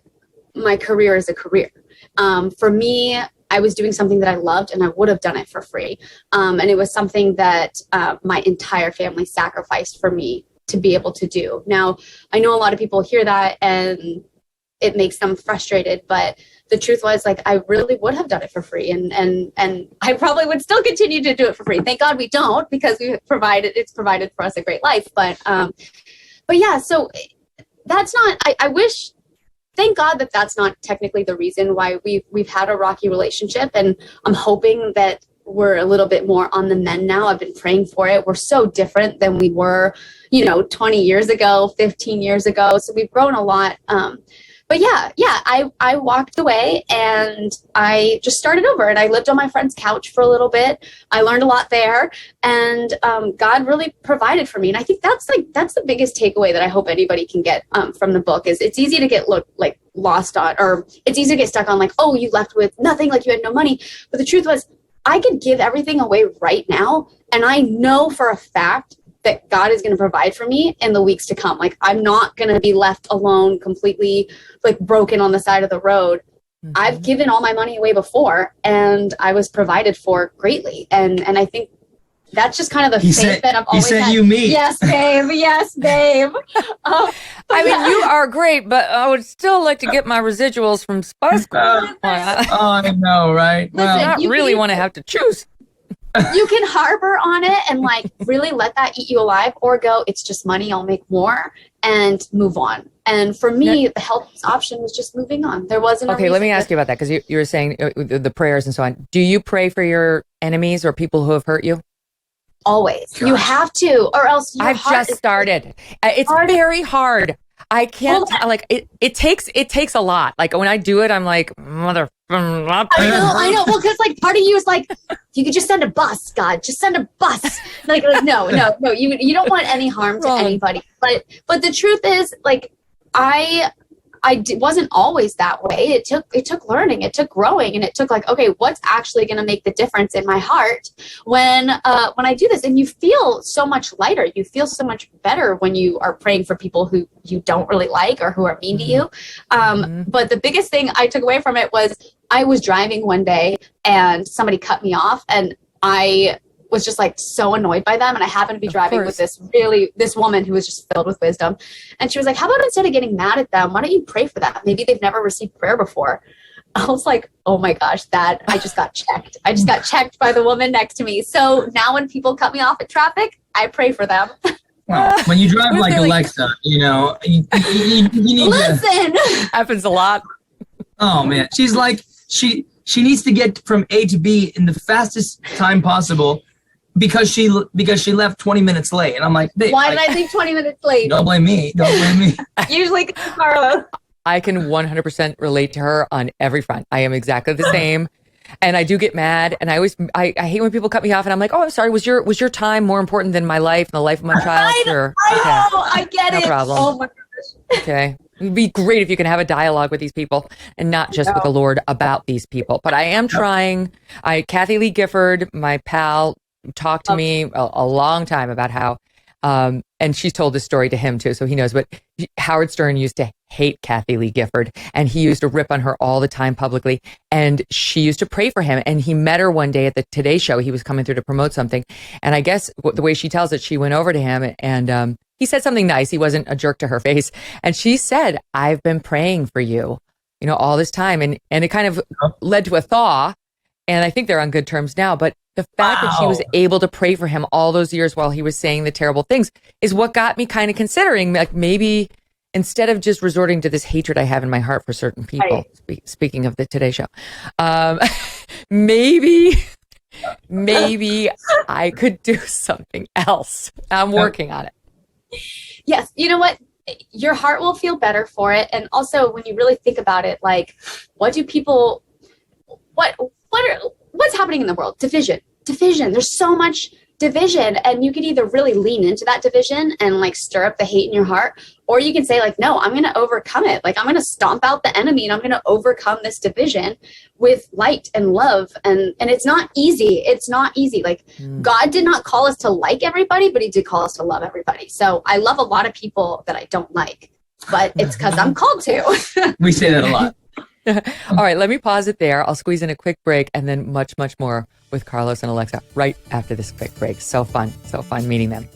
my career as a career. For me, I was doing something that I loved and I would have done it for free. And it was something that my entire family sacrificed for me to be able to do. Now, I know a lot of people hear that and it makes them frustrated, but the truth was, like, I really would have done it for free, and I probably would still continue to do it for free. Thank God we don't, because it's provided for us a great life. But yeah, so that's not, I wish, thank God that that's not technically the reason why we've had a rocky relationship, and I'm hoping that we're a little bit more on the mend now. I've been praying for it. We're so different than we were, 20 years ago, 15 years ago. So we've grown a lot. But yeah, I walked away and I just started over, and I lived on my friend's couch for a little bit. I learned a lot there, and God really provided for me. And I think that's the biggest takeaway that I hope anybody can get from the book is it's easy to get lost on, or it's easy to get stuck on, like, oh, you left with nothing, like you had no money. But the truth was, I could give everything away right now, and I know for a fact that God is going to provide for me in the weeks to come. Like, I'm not going to be left alone, completely like broken on the side of the road. Mm-hmm. I've given all my money away before, and I was provided for greatly. And I think that's just kind of the faith that I've always had. He sent you me. Yes, babe. Yes, babe. I mean, you are great, but I would still like to get my residuals from Spice Girls. I know, right? Listen, I not really want to have to choose. You can harbor on it and like really let that eat you alive, or go, it's just money, I'll make more, and move on. And for me, the healthiest option was just moving on. There wasn't okay, let me ask you about that, because you were saying the prayers and so on. Do you pray for your enemies or people who have hurt you? Always. Gosh. You have to, or else your I've just started. It's very hard. I can't it takes a lot. Like when I do it, I'm like, mother. I know. Well, because like part of you is like, you could just send a bus, God, just send a bus. Like no. You don't want any harm to anybody. But the truth is, like, wasn't always that way. It took learning, it took growing, and it took like, okay, what's actually going to make the difference in my heart when I do this? And you feel so much lighter. You feel so much better when you are praying for people who you don't really like or who are mean to you. But the biggest thing I took away from it was I was driving one day and somebody cut me off, and I was just like so annoyed by them. And I happened to be driving with this woman who was just filled with wisdom. And she was like, how about instead of getting mad at them, why don't you pray for them? Maybe they've never received prayer before. I was like, oh my gosh, I just got checked. I just got checked by the woman next to me. So now when people cut me off at traffic, I pray for them. Well, when you drive like Alexa, you need listen. Happens a lot. Oh man. She's like, she needs to get from A to B in the fastest time possible, because she left 20 minutes late. And I'm like, why did I leave 20 minutes late? Don't blame me. Usually Carlos. I can 100% relate to her on every front. I am exactly the same. And I do get mad. And I hate when people cut me off, and I'm like, oh, I'm sorry. Was your time more important than my life and the life of my child? I know. I get it. No problem. Oh my gosh. Okay. It'd be great if you can have a dialogue with these people and not just with the Lord about these people. But I am trying. Kathy Lee Gifford, my pal, talked to me a long time about how, and she's told this story to him too, so he knows, but Howard Stern used to hate Kathy Lee Gifford, and he used to rip on her all the time publicly, and she used to pray for him. And he met her one day at the Today Show. He was coming through to promote something, and I guess the way she tells it, she went over to him and he said something nice. He wasn't a jerk to her face, and she said, I've been praying for you, all this time. And it kind of led to a thaw, and I think they're on good terms now. But the fact that she was able to pray for him all those years while he was saying the terrible things is what got me kind of considering, like, maybe instead of just resorting to this hatred I have in my heart for certain people, speaking of the Today Show, maybe I could do something else. I'm working on it. Yes. You know what? Your heart will feel better for it. And also, when you really think about it, like, what's happening in the world? Division. There's so much division, and you could either really lean into that division and like stir up the hate in your heart, or you can say like, no, I'm going to overcome it. Like I'm going to stomp out the enemy and I'm going to overcome this division with light and love. And it's not easy. It's not easy. Like God did not call us to like everybody, but he did call us to love everybody. So I love a lot of people that I don't like, but it's because I'm called to. We say that a lot. All right, let me pause it there. I'll squeeze in a quick break and then much, much more with Carlos and Alexa right after this quick break. So fun meeting them.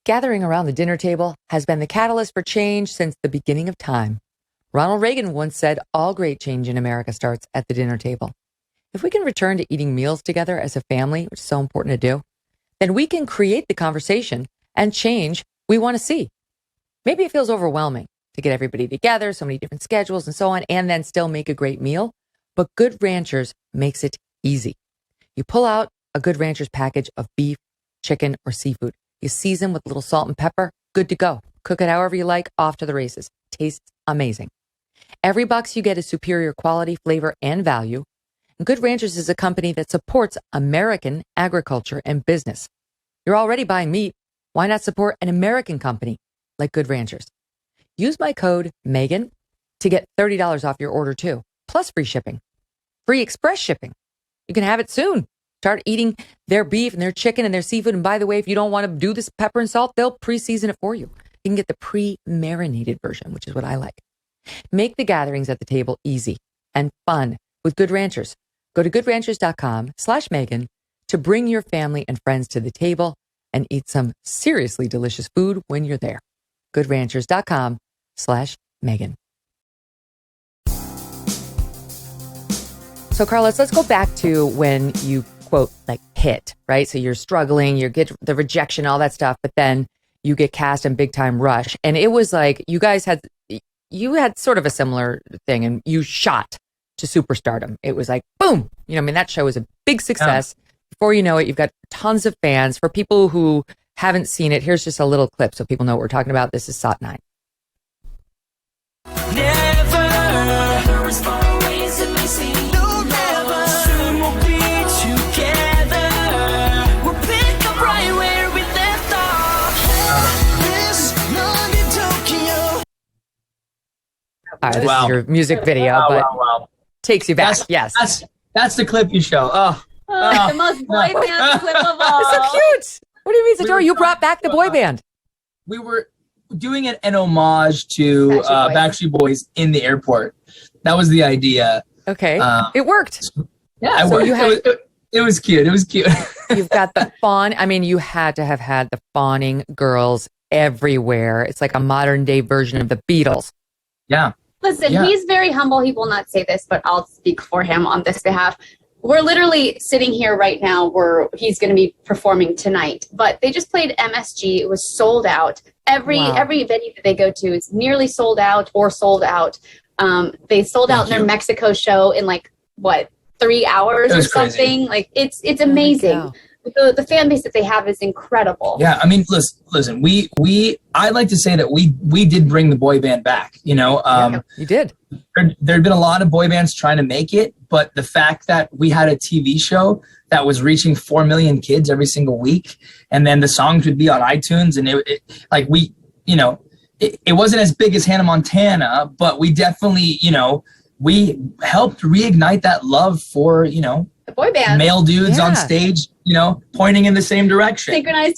Gathering around the dinner table has been the catalyst for change since the beginning of time. Ronald Reagan once said, all great change in America starts at the dinner table. If we can return to eating meals together as a family, which is so important to do, then we can create the conversation and change we want to see. Maybe it feels overwhelming to get everybody together, so many different schedules and so on, and then still make a great meal. But Good Ranchers makes it easy. You pull out a Good Ranchers package of beef, chicken, or seafood. You season with a little salt and pepper, good to go. Cook it however you like, off to the races. Tastes amazing. Every box you get is superior quality, flavor, and value. And Good Ranchers is a company that supports American agriculture and business. You're already buying meat. Why not support an American company like Good Ranchers? Use my code Megyn to get $30 off your order too, plus free shipping, free express shipping. You can have it soon. Start eating their beef and their chicken and their seafood. And by the way, if you don't want to do this pepper and salt, they'll pre-season it for you. You can get the pre-marinated version, which is what I like. Make the gatherings at the table easy and fun with Good Ranchers. Go to goodranchers.com/Megyn to bring your family and friends to the table and eat some seriously delicious food when you're there. goodranchers.com/Megyn. So Carlos, let's go back to when you quote like hit, right? So you're struggling, you get the rejection, all that stuff, but then you get cast in Big Time Rush. And it was like you had sort of a similar thing and you shot to superstardom. It was like, boom, that show was a big success. Yeah. Before you know it, you've got tons of fans. For people who haven't seen it, here's just a little clip so people know what we're talking about. This is SOT 9. All right, this is your music video, but takes you back. Yes. That's the clip you show. The most boy band clip of all. It's so cute. What do you mean, Sadora? You brought back the boy band. We were doing an homage to Backstreet Boys in the airport. That was the idea. Okay. It worked. Yeah, so it was cute. It was cute. You've got the fawn. I mean, you had to have had the fawning girls everywhere. It's like a modern day version of the Beatles. Yeah. Listen, he's very humble. He will not say this, but I'll speak for him on this behalf. We're literally sitting here right now where he's going to be performing tonight, but they just played MSG. It was sold out. Every venue that they go to is nearly sold out or sold out. They sold out their Mexico show in 3 hours or something. Crazy. Like it's amazing. Oh, the fan base that they have is incredible. Yeah, I mean, listen. I'd like to say that we did bring the boy band back. You did. There'd been a lot of boy bands trying to make it, but the fact that we had a TV show that was reaching 4 million kids every single week, and then the songs would be on iTunes, and it wasn't as big as Hannah Montana, but we definitely, we helped reignite that love for, the boy band, male dudes on stage, pointing in the same direction. Synchronized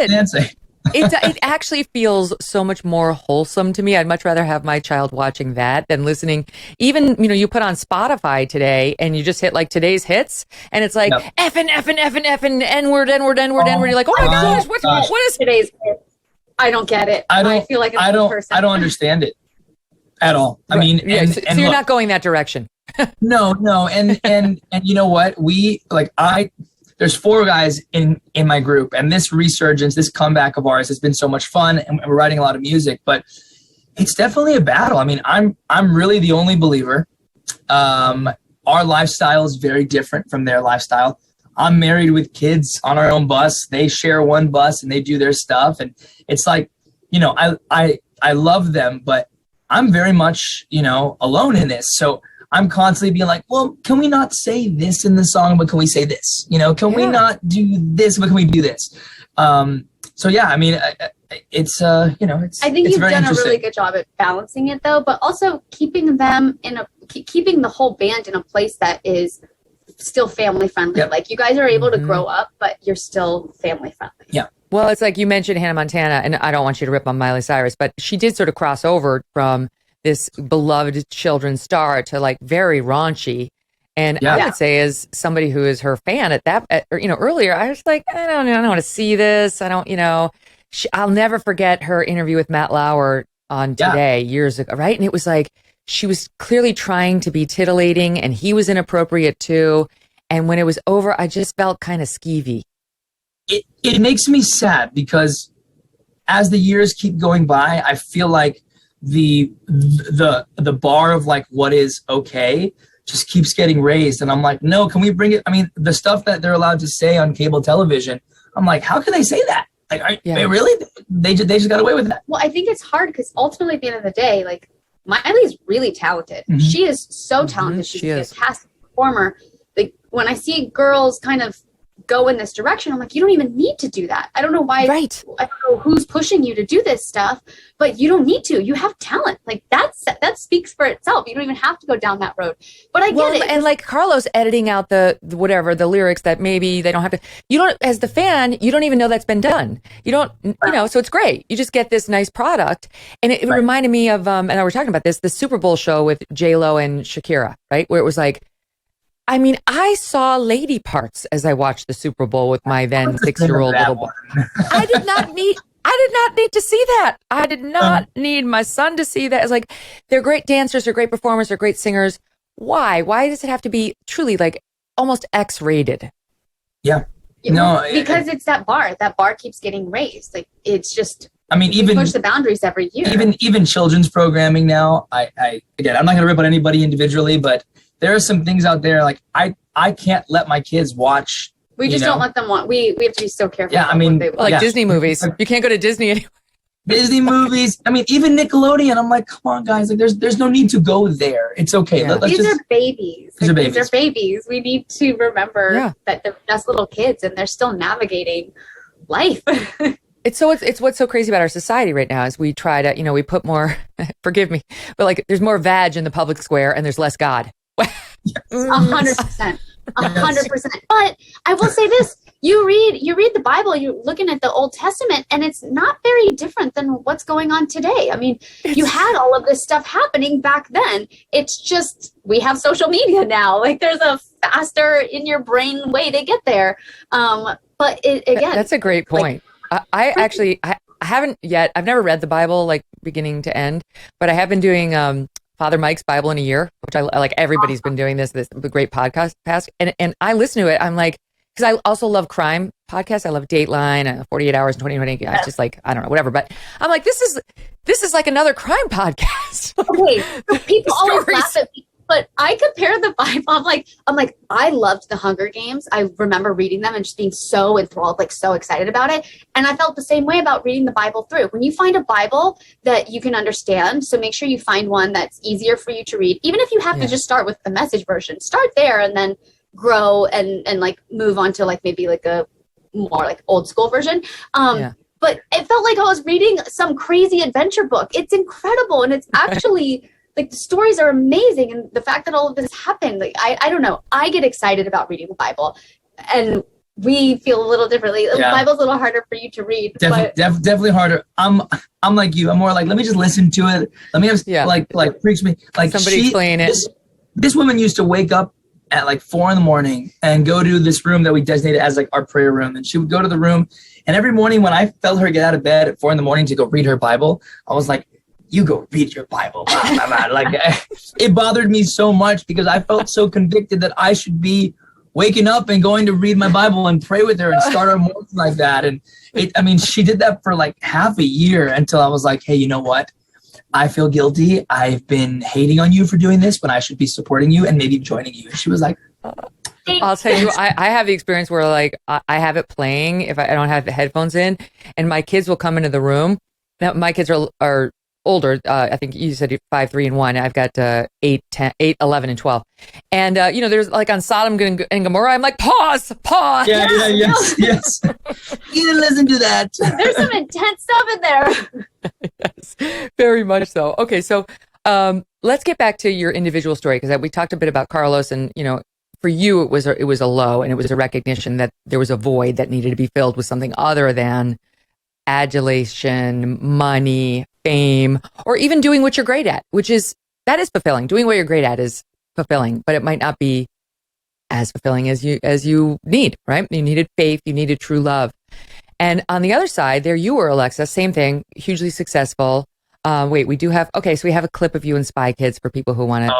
dancing. It actually feels so much more wholesome to me. I'd much rather have my child watching that than listening. Even, you put on Spotify today and you just hit today's hits and it's like effing, N-word. You're like, oh my gosh, what is today's hits? I don't get it. I feel like I don't understand it at all. I mean, so you're not going that direction. No. And you know what? There's 4 guys in my group, and this resurgence, this comeback of ours has been so much fun, and we're writing a lot of music, but it's definitely a battle. I mean, I'm really the only believer. Our lifestyle is very different from their lifestyle. I'm married with kids on our own bus. They share one bus and they do their stuff. And it's like, I love them, but I'm very much, alone in this. So I'm constantly being like, well, can we not say this in the song, but can we say this? You know, can we not do this, but can we do this? So yeah, I mean, it's you know, it's. I think it's you've done a really good job at balancing it, though, but also keeping them keeping the whole band in a place that is still family friendly. Yep. Like you guys are able to grow up, but you're still family friendly. Yeah. Well, it's like you mentioned Hannah Montana, and I don't want you to rip on Miley Cyrus, but she did sort of cross over from this beloved children's star to like very raunchy. And I would say, as somebody who is her fan earlier, I was like, I don't want to see this. I don't, I'll never forget her interview with Matt Lauer on Today years ago, right? And it was like, she was clearly trying to be titillating, and he was inappropriate too. And when it was over, I just felt kind of skeevy. It makes me sad because as the years keep going by, I feel like the bar of like what is okay just keeps getting raised, and I'm like, no, can we bring it? I mean, the stuff that they're allowed to say on cable television, I'm like, how can they say that? Like, they really? They just got away with that. Well, I think it's hard because ultimately, at the end of the day, like Miley's really talented. Mm-hmm. She is so talented. She's a fantastic performer. Like when I see girls kind of go in this direction, I'm like, you don't even need to do that. I don't know why. Right. I don't know who's pushing you to do this stuff, but you don't need to. You have talent. Like that speaks for itself. You don't even have to go down that road. But I get it. And like Carlos editing out the lyrics that maybe they don't have to. You don't, as the fan, you don't even know that's been done. You don't, so it's great. You just get this nice product. And it reminded me of, and I was talking about this, the Super Bowl show with J-Lo and Shakira, right? Where it was like, I mean, I saw lady parts as I watched the Super Bowl with my then 6-year-old little boy. I did not need to see that. I did not need my son to see that. It's like, they're great dancers, they're great performers, they're great singers. Why? Why does it have to be truly like almost X-rated? Yeah. No, because it's that bar. That bar keeps getting raised. Like it's just. I mean, even push the boundaries every year. Even children's programming now. Again, I'm not going to rip on anybody individually, but there are some things out there like I can't let my kids watch. We just don't let them watch. We have to be so careful. Yeah, I mean, like Disney movies. You can't go to Disney anymore. Disney movies. I mean, even Nickelodeon. I'm like, come on, guys. Like, there's no need to go there. It's okay. Yeah. These are babies. These are babies. We need to remember that they're just little kids and they're still navigating life. It's what's so crazy about our society right now is we try to, we put more, forgive me, but like there's more vag in the public square and there's less God. 100%. 100%. But I will say this, you read the Bible, you're looking at the Old Testament, and it's not very different than what's going on today. I mean, you had all of this stuff happening back then. It's just, we have social media now. Like there's a faster in your brain way to get there. But again. That's a great point. I haven't yet. I've never read the Bible like beginning to end, but I have been doing Father Mike's Bible in a Year, which I like. Everybody's been doing this great podcast, and I listen to it. I'm like, because I also love crime podcasts. I love Dateline, 48 Hours, and 2020. It's just like, I don't know, whatever. But I'm like, this is like another crime podcast. Okay, people always laugh at me. But I compare the Bible. I'm like, I loved the Hunger Games. I remember reading them and just being so enthralled, like so excited about it. And I felt the same way about reading the Bible through. When you find a Bible that you can understand, so make sure you find one that's easier for you to read. Even if you have to just start with the Message version, start there and then grow and like move on to like maybe like a more like old school version. But it felt like I was reading some crazy adventure book. It's incredible. And it's actually... like the stories are amazing, and the fact that all of this happened, like I don't know, I get excited about reading the Bible, and we feel a little differently. The Bible's a little harder for you to read. Definitely harder. I'm like you. I'm more like, let me just listen to it. Let me have like freaks me. Like somebody explain it. This woman used to wake up at like 4 a.m. and go to this room that we designated as like our prayer room, and she would go to the room, and every morning when I felt her get out of bed at 4 a.m. to go read her Bible, I was like, you go read your Bible. Like it bothered me so much because I felt so convicted that I should be waking up and going to read my Bible and pray with her and start our morning like that. And she did that for like half a year until I was like, hey, you know what? I feel guilty. I've been hating on you for doing this when I should be supporting you and maybe joining you. And she was like, I'll tell you, I have the experience where like I have it playing if I don't have the headphones in, and my kids will come into the room. Now my kids are older. I think you said 5, 3, and 1. I've got 8, 10, 8, 11, and 12. And, there's like on Sodom and Gomorrah, I'm like, pause. Yeah, yes. You didn't listen to that. There's some intense stuff in there. Yes, very much so. Okay, so let's get back to your individual story, because we talked a bit about Carlos, and, for you, it was a low, and it was a recognition that there was a void that needed to be filled with something other than adulation, money, fame, or even doing what you're great at, that is fulfilling. Doing what you're great at is fulfilling, but it might not be as fulfilling as you need, right? You needed faith, you needed true love. And on the other side, there you were, Alexa, same thing, hugely successful. So we have a clip of you in Spy Kids for people who want to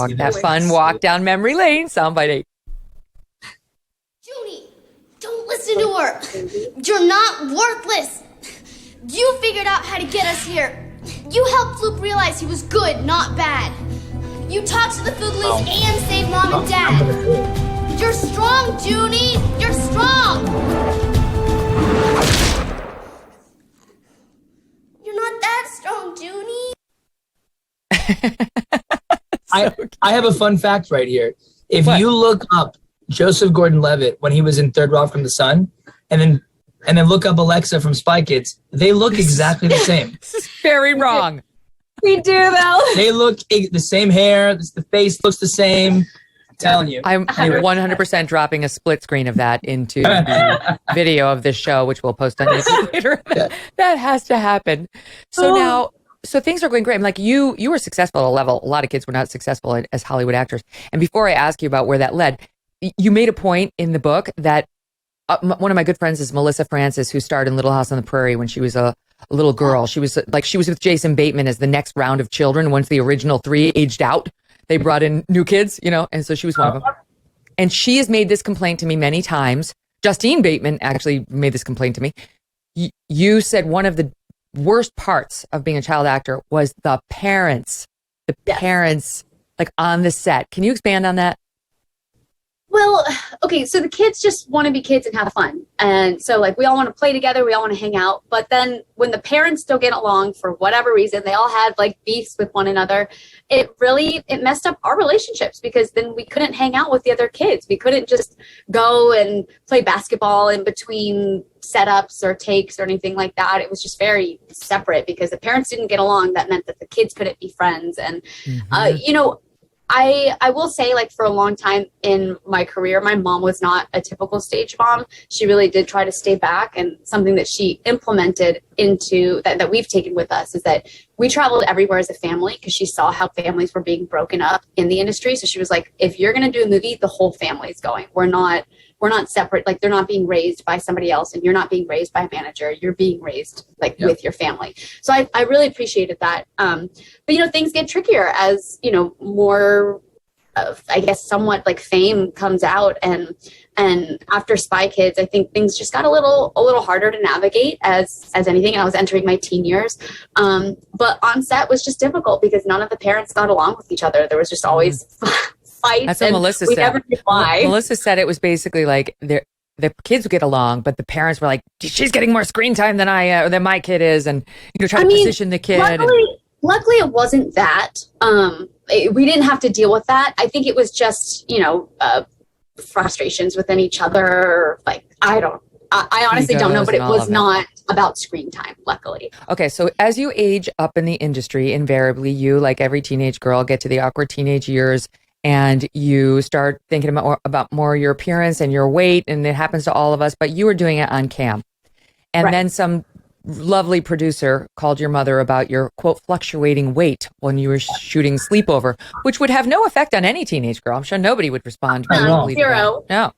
take that fun walk down memory lane. Soundbite 8. Junie, don't listen to her. You're not worthless. You figured out how to get us here. You helped Floop realize he was good, not bad. You talked to the Foodlies and saved Mom and Dad. You're strong, Junie. You're strong. You're not that strong, Junie. I have a fun fact right here. If you look up Joseph Gordon-Levitt when he was in Third Rock from the Sun, and then look up Alexa from Spy Kids, they look exactly the same. This is very wrong. We do, though. They look the same hair. The face looks the same. I'm telling you. I'm 100% dropping a split screen of that into the video of this show, which we'll post on YouTube later. That has to happen. So so things are going great. I'm like, you were successful at a level a lot of kids were not successful as Hollywood actors. And before I ask you about where that led, you made a point in the book that one of my good friends is Melissa Francis, who starred in Little House on the Prairie when she was a little girl. She was with Jason Bateman as the next round of children. Once the original 3 aged out, they brought in new kids, and so she was one of them. And she has made this complaint to me many times. Justine Bateman actually made this complaint to me. You said one of the worst parts of being a child actor was the parents, like on the set. Can you expand on that? Well, okay, so the kids just want to be kids and have fun. And so we all want to play together, we all want to hang out. But then when the parents don't get along for whatever reason, they all had beefs with one another. It messed up our relationships, because then we couldn't hang out with the other kids. We couldn't just go and play basketball in between setups or takes or anything like that. It was just very separate because the parents didn't get along. That meant that the kids couldn't be friends. And, I will say, for a long time in my career, my mom was not a typical stage mom. She really did try to stay back, and something that she implemented into that we've taken with us is that we traveled everywhere as a family, because she saw how families were being broken up in the industry. So she was like, if you're going to do a movie, the whole family's going. We're not separate. They're not being raised by somebody else, and you're not being raised by a manager. You're being raised with your family. So I really appreciated that. But things get trickier as more of, I guess, somewhat fame comes out, and after Spy Kids, I think things just got a little harder to navigate as anything. And I was entering my teen years, but on set was just difficult because none of the parents got along with each other. There was just always fights. That's what Melissa said. Never knew why. Melissa said it was basically the kids would get along, but the parents were like, she's getting more screen time than than my kid is, and try to position the kid. Luckily, it wasn't that. We didn't have to deal with that. I think it was just frustrations within each other. I honestly don't know, but it was not about screen time, luckily. Okay, so as you age up in the industry, invariably you, like every teenage girl, get to the awkward teenage years, and you start thinking about more your appearance and your weight, and it happens to all of us, but you were doing it on cam. And then some lovely producer called your mother about your, quote, fluctuating weight when you were shooting Sleepover, which would have no effect on any teenage girl. I'm sure nobody would respond. Zero. No.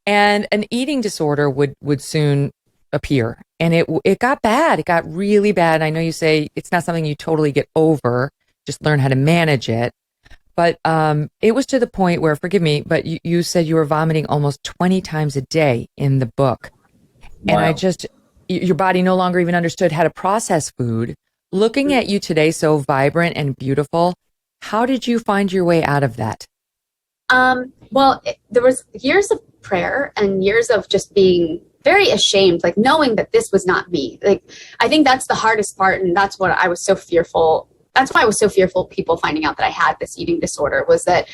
And an eating disorder would soon appear. And it got bad. It got really bad. I know you say it's not something you totally get over, just learn how to manage it. But it was to the point where, forgive me, but you said you were vomiting almost 20 times a day in the book. Wow. And your body no longer even understood how to process food. Looking at you today, so vibrant and beautiful, how did you find your way out of that? Well, there was years of prayer and years of just being very ashamed, like knowing that this was not me. Like, I think that's the hardest part. And that's what I was so fearful. That's why I was so fearful of people finding out that I had this eating disorder, was that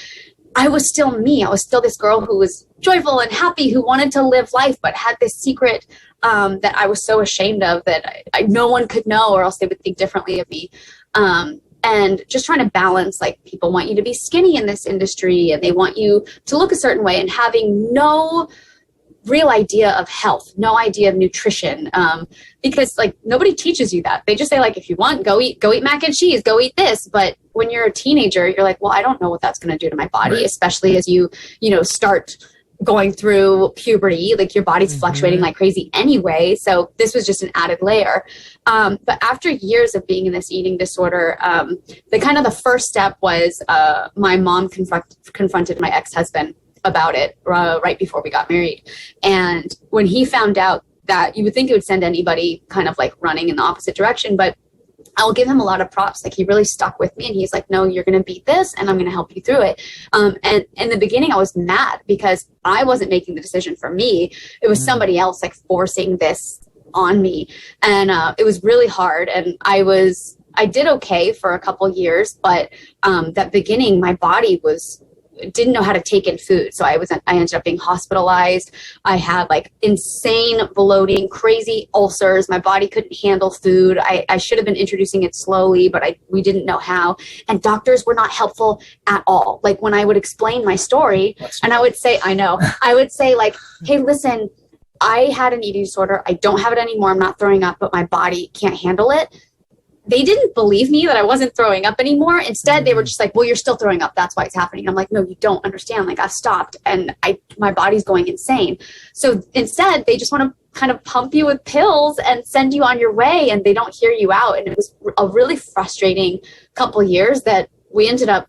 I was still me. I was still this girl who was joyful and happy, who wanted to live life, but had this secret that I was so ashamed of that no one could know, or else they would think differently of me. And just trying to balance, like, people want you to be skinny in this industry and they want you to look a certain way, and having no real idea of health, no idea of nutrition, because like nobody teaches you that. They just say, like, if you want, go eat mac and cheese, go eat this. But when you're a teenager, you're like, well, I don't know what that's going to do to my body, especially as you start going through puberty. Like, your body's fluctuating like crazy anyway. So this was just an added layer. But after years of being in this eating disorder, the first step was my mom confronted my ex-husband about it right before we got married. And when he found out, that you would think it would send anybody kind of like running in the opposite direction, but I'll give him a lot of props. Like, he really stuck with me, and he's like, no, you're going to beat this and I'm going to help you through it. And in the beginning I was mad because I wasn't making the decision for me. It was somebody else like forcing this on me. And it was really hard. And I did okay for a couple years, but that beginning, my body didn't know how to take in food. So I ended up being hospitalized. I had like insane bloating, crazy ulcers. My body couldn't handle food. I should have been introducing it slowly, but we didn't know how. And doctors were not helpful at all. Like, when I would explain my story, and I would say, I would say like, hey, listen, I had an eating disorder. I don't have it anymore. I'm not throwing up, but my body can't handle it. They didn't believe me that I wasn't throwing up anymore. Instead, they were just like, well, you're still throwing up. That's why it's happening. I'm like, no, you don't understand. Like, I stopped and my body's going insane. So instead, they just want to kind of pump you with pills and send you on your way, and they don't hear you out. And it was a really frustrating couple of years that we ended up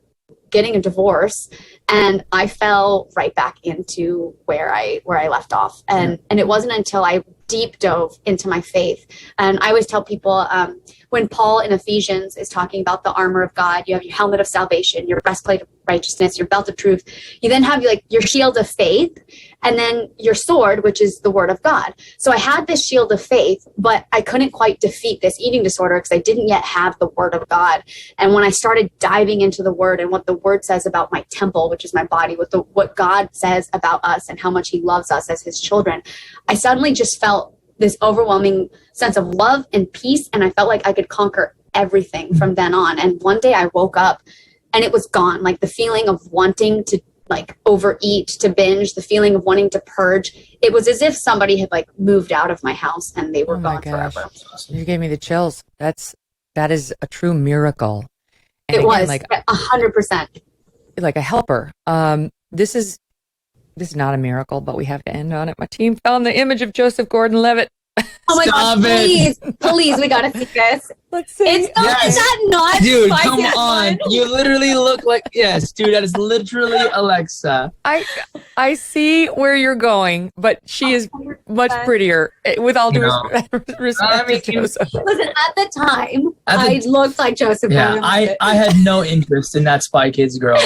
getting a divorce, and I fell right back into where I left off. And it wasn't until I deep dove into my faith. And I always tell people, when Paul in Ephesians is talking about the armor of God, you have your helmet of salvation, your breastplate of righteousness, your belt of truth. You then have your shield of faith, and then your sword, which is the word of God. So I had this shield of faith, but I couldn't quite defeat this eating disorder because I didn't yet have the word of God. And when I started diving into the word and what the word says about my temple, which is my body, what God says about us and how much he loves us as his children, I suddenly just felt this overwhelming sense of love and peace. And I felt like I could conquer everything from then on. And one day I woke up and it was gone. Like, the feeling of wanting to like overeat, to binge, the feeling of wanting to purge. It was as if somebody had like moved out of my house and they were gone forever. You gave me the chills. That is a true miracle. And it again, was like 100%. Like a helper. This is not a miracle, but we have to end on it. My team found the image of Joseph Gordon-Levitt. Oh my gosh, please, we gotta see this. Let's see. Is that not dude, Spike come on. One? You literally look like, yes, dude, that is literally Alexa. I see where you're going, but she is much prettier, with all due respect to Joseph. Listen, at the time, I looked like Joseph. Yeah, I had no interest in that Spy Kids girl.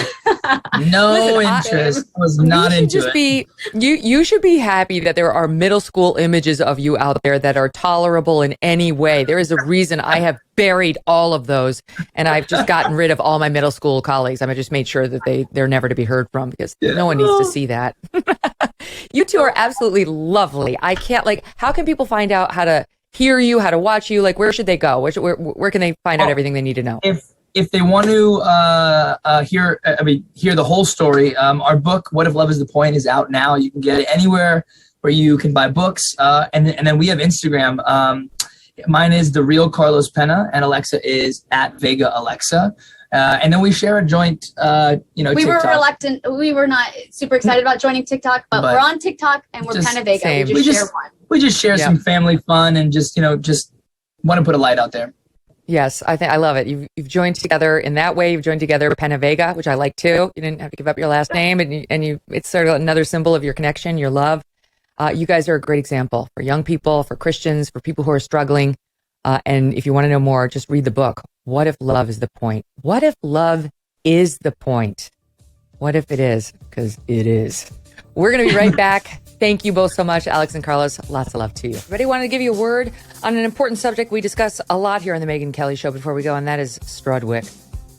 No interest. I was not into it. You should be happy that there are middle school images of you out there that are tolerable in any way. There is a reason I have buried all of those, and I've just gotten rid of all my middle school colleagues. I just made sure that they're never to be heard from, because no one needs to see that. You two are absolutely lovely. I can't, how can people find out how to hear you, how to watch you? Like, where should they go? Where can they find out everything they need to know? If they want to hear the whole story, our book, What If Love Is the Point, is out now. You can get it anywhere where you can buy books. And then we have Instagram. Mine is The Real Carlos Pena, and Alexa is at Vega Alexa. And then we share a joint, we TikTok. were reluctant. We were not super excited about joining TikTok, but we're on TikTok and we're PenaVega. We just share one. We just share some family fun and just want to put a light out there. Yes, I love it. You've joined together in that way. You've joined together PenaVega, which I like too. You didn't have to give up your last name, and it's sort of another symbol of your connection, your love. You guys are a great example for young people, for Christians, for people who are struggling. And if you want to know more, just read the book. What if love is the point? What if love is the point? What if it is? Because it is. We're going to be right back Thank you both so much, Alex and Carlos. Lots of love to you. Everybody wanted to give you a word on an important subject we discuss a lot here on the Megyn Kelly Show before we go, and that is Strudwick.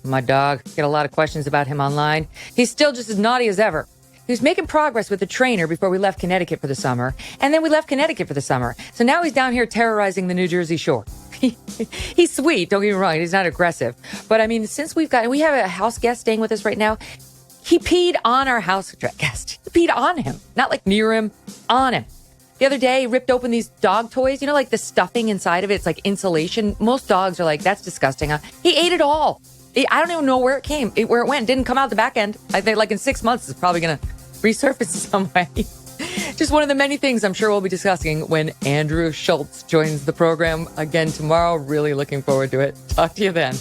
My dog. Get a lot of questions about him online. He's still just as naughty as ever. He was making progress with the trainer before we left Connecticut for the summer, and then we left Connecticut for the summer. So now he's down here terrorizing the New Jersey shore. He's sweet, don't get me wrong. He's not aggressive. But I mean, since we have a house guest staying with us right now, he peed on our house guest. He peed on him, not like near him, on him. The other day, he ripped open these dog toys, you know, like the stuffing inside of it. It's like insulation. Most dogs are like, that's disgusting. Huh? He ate it all. I don't even know where it went. It didn't come out the back end. I think like in 6 months, it's probably going to resurface some way. Just one of the many things I'm sure we'll be discussing when Andrew Schultz joins the program again tomorrow. Really looking forward to it. Talk to you then.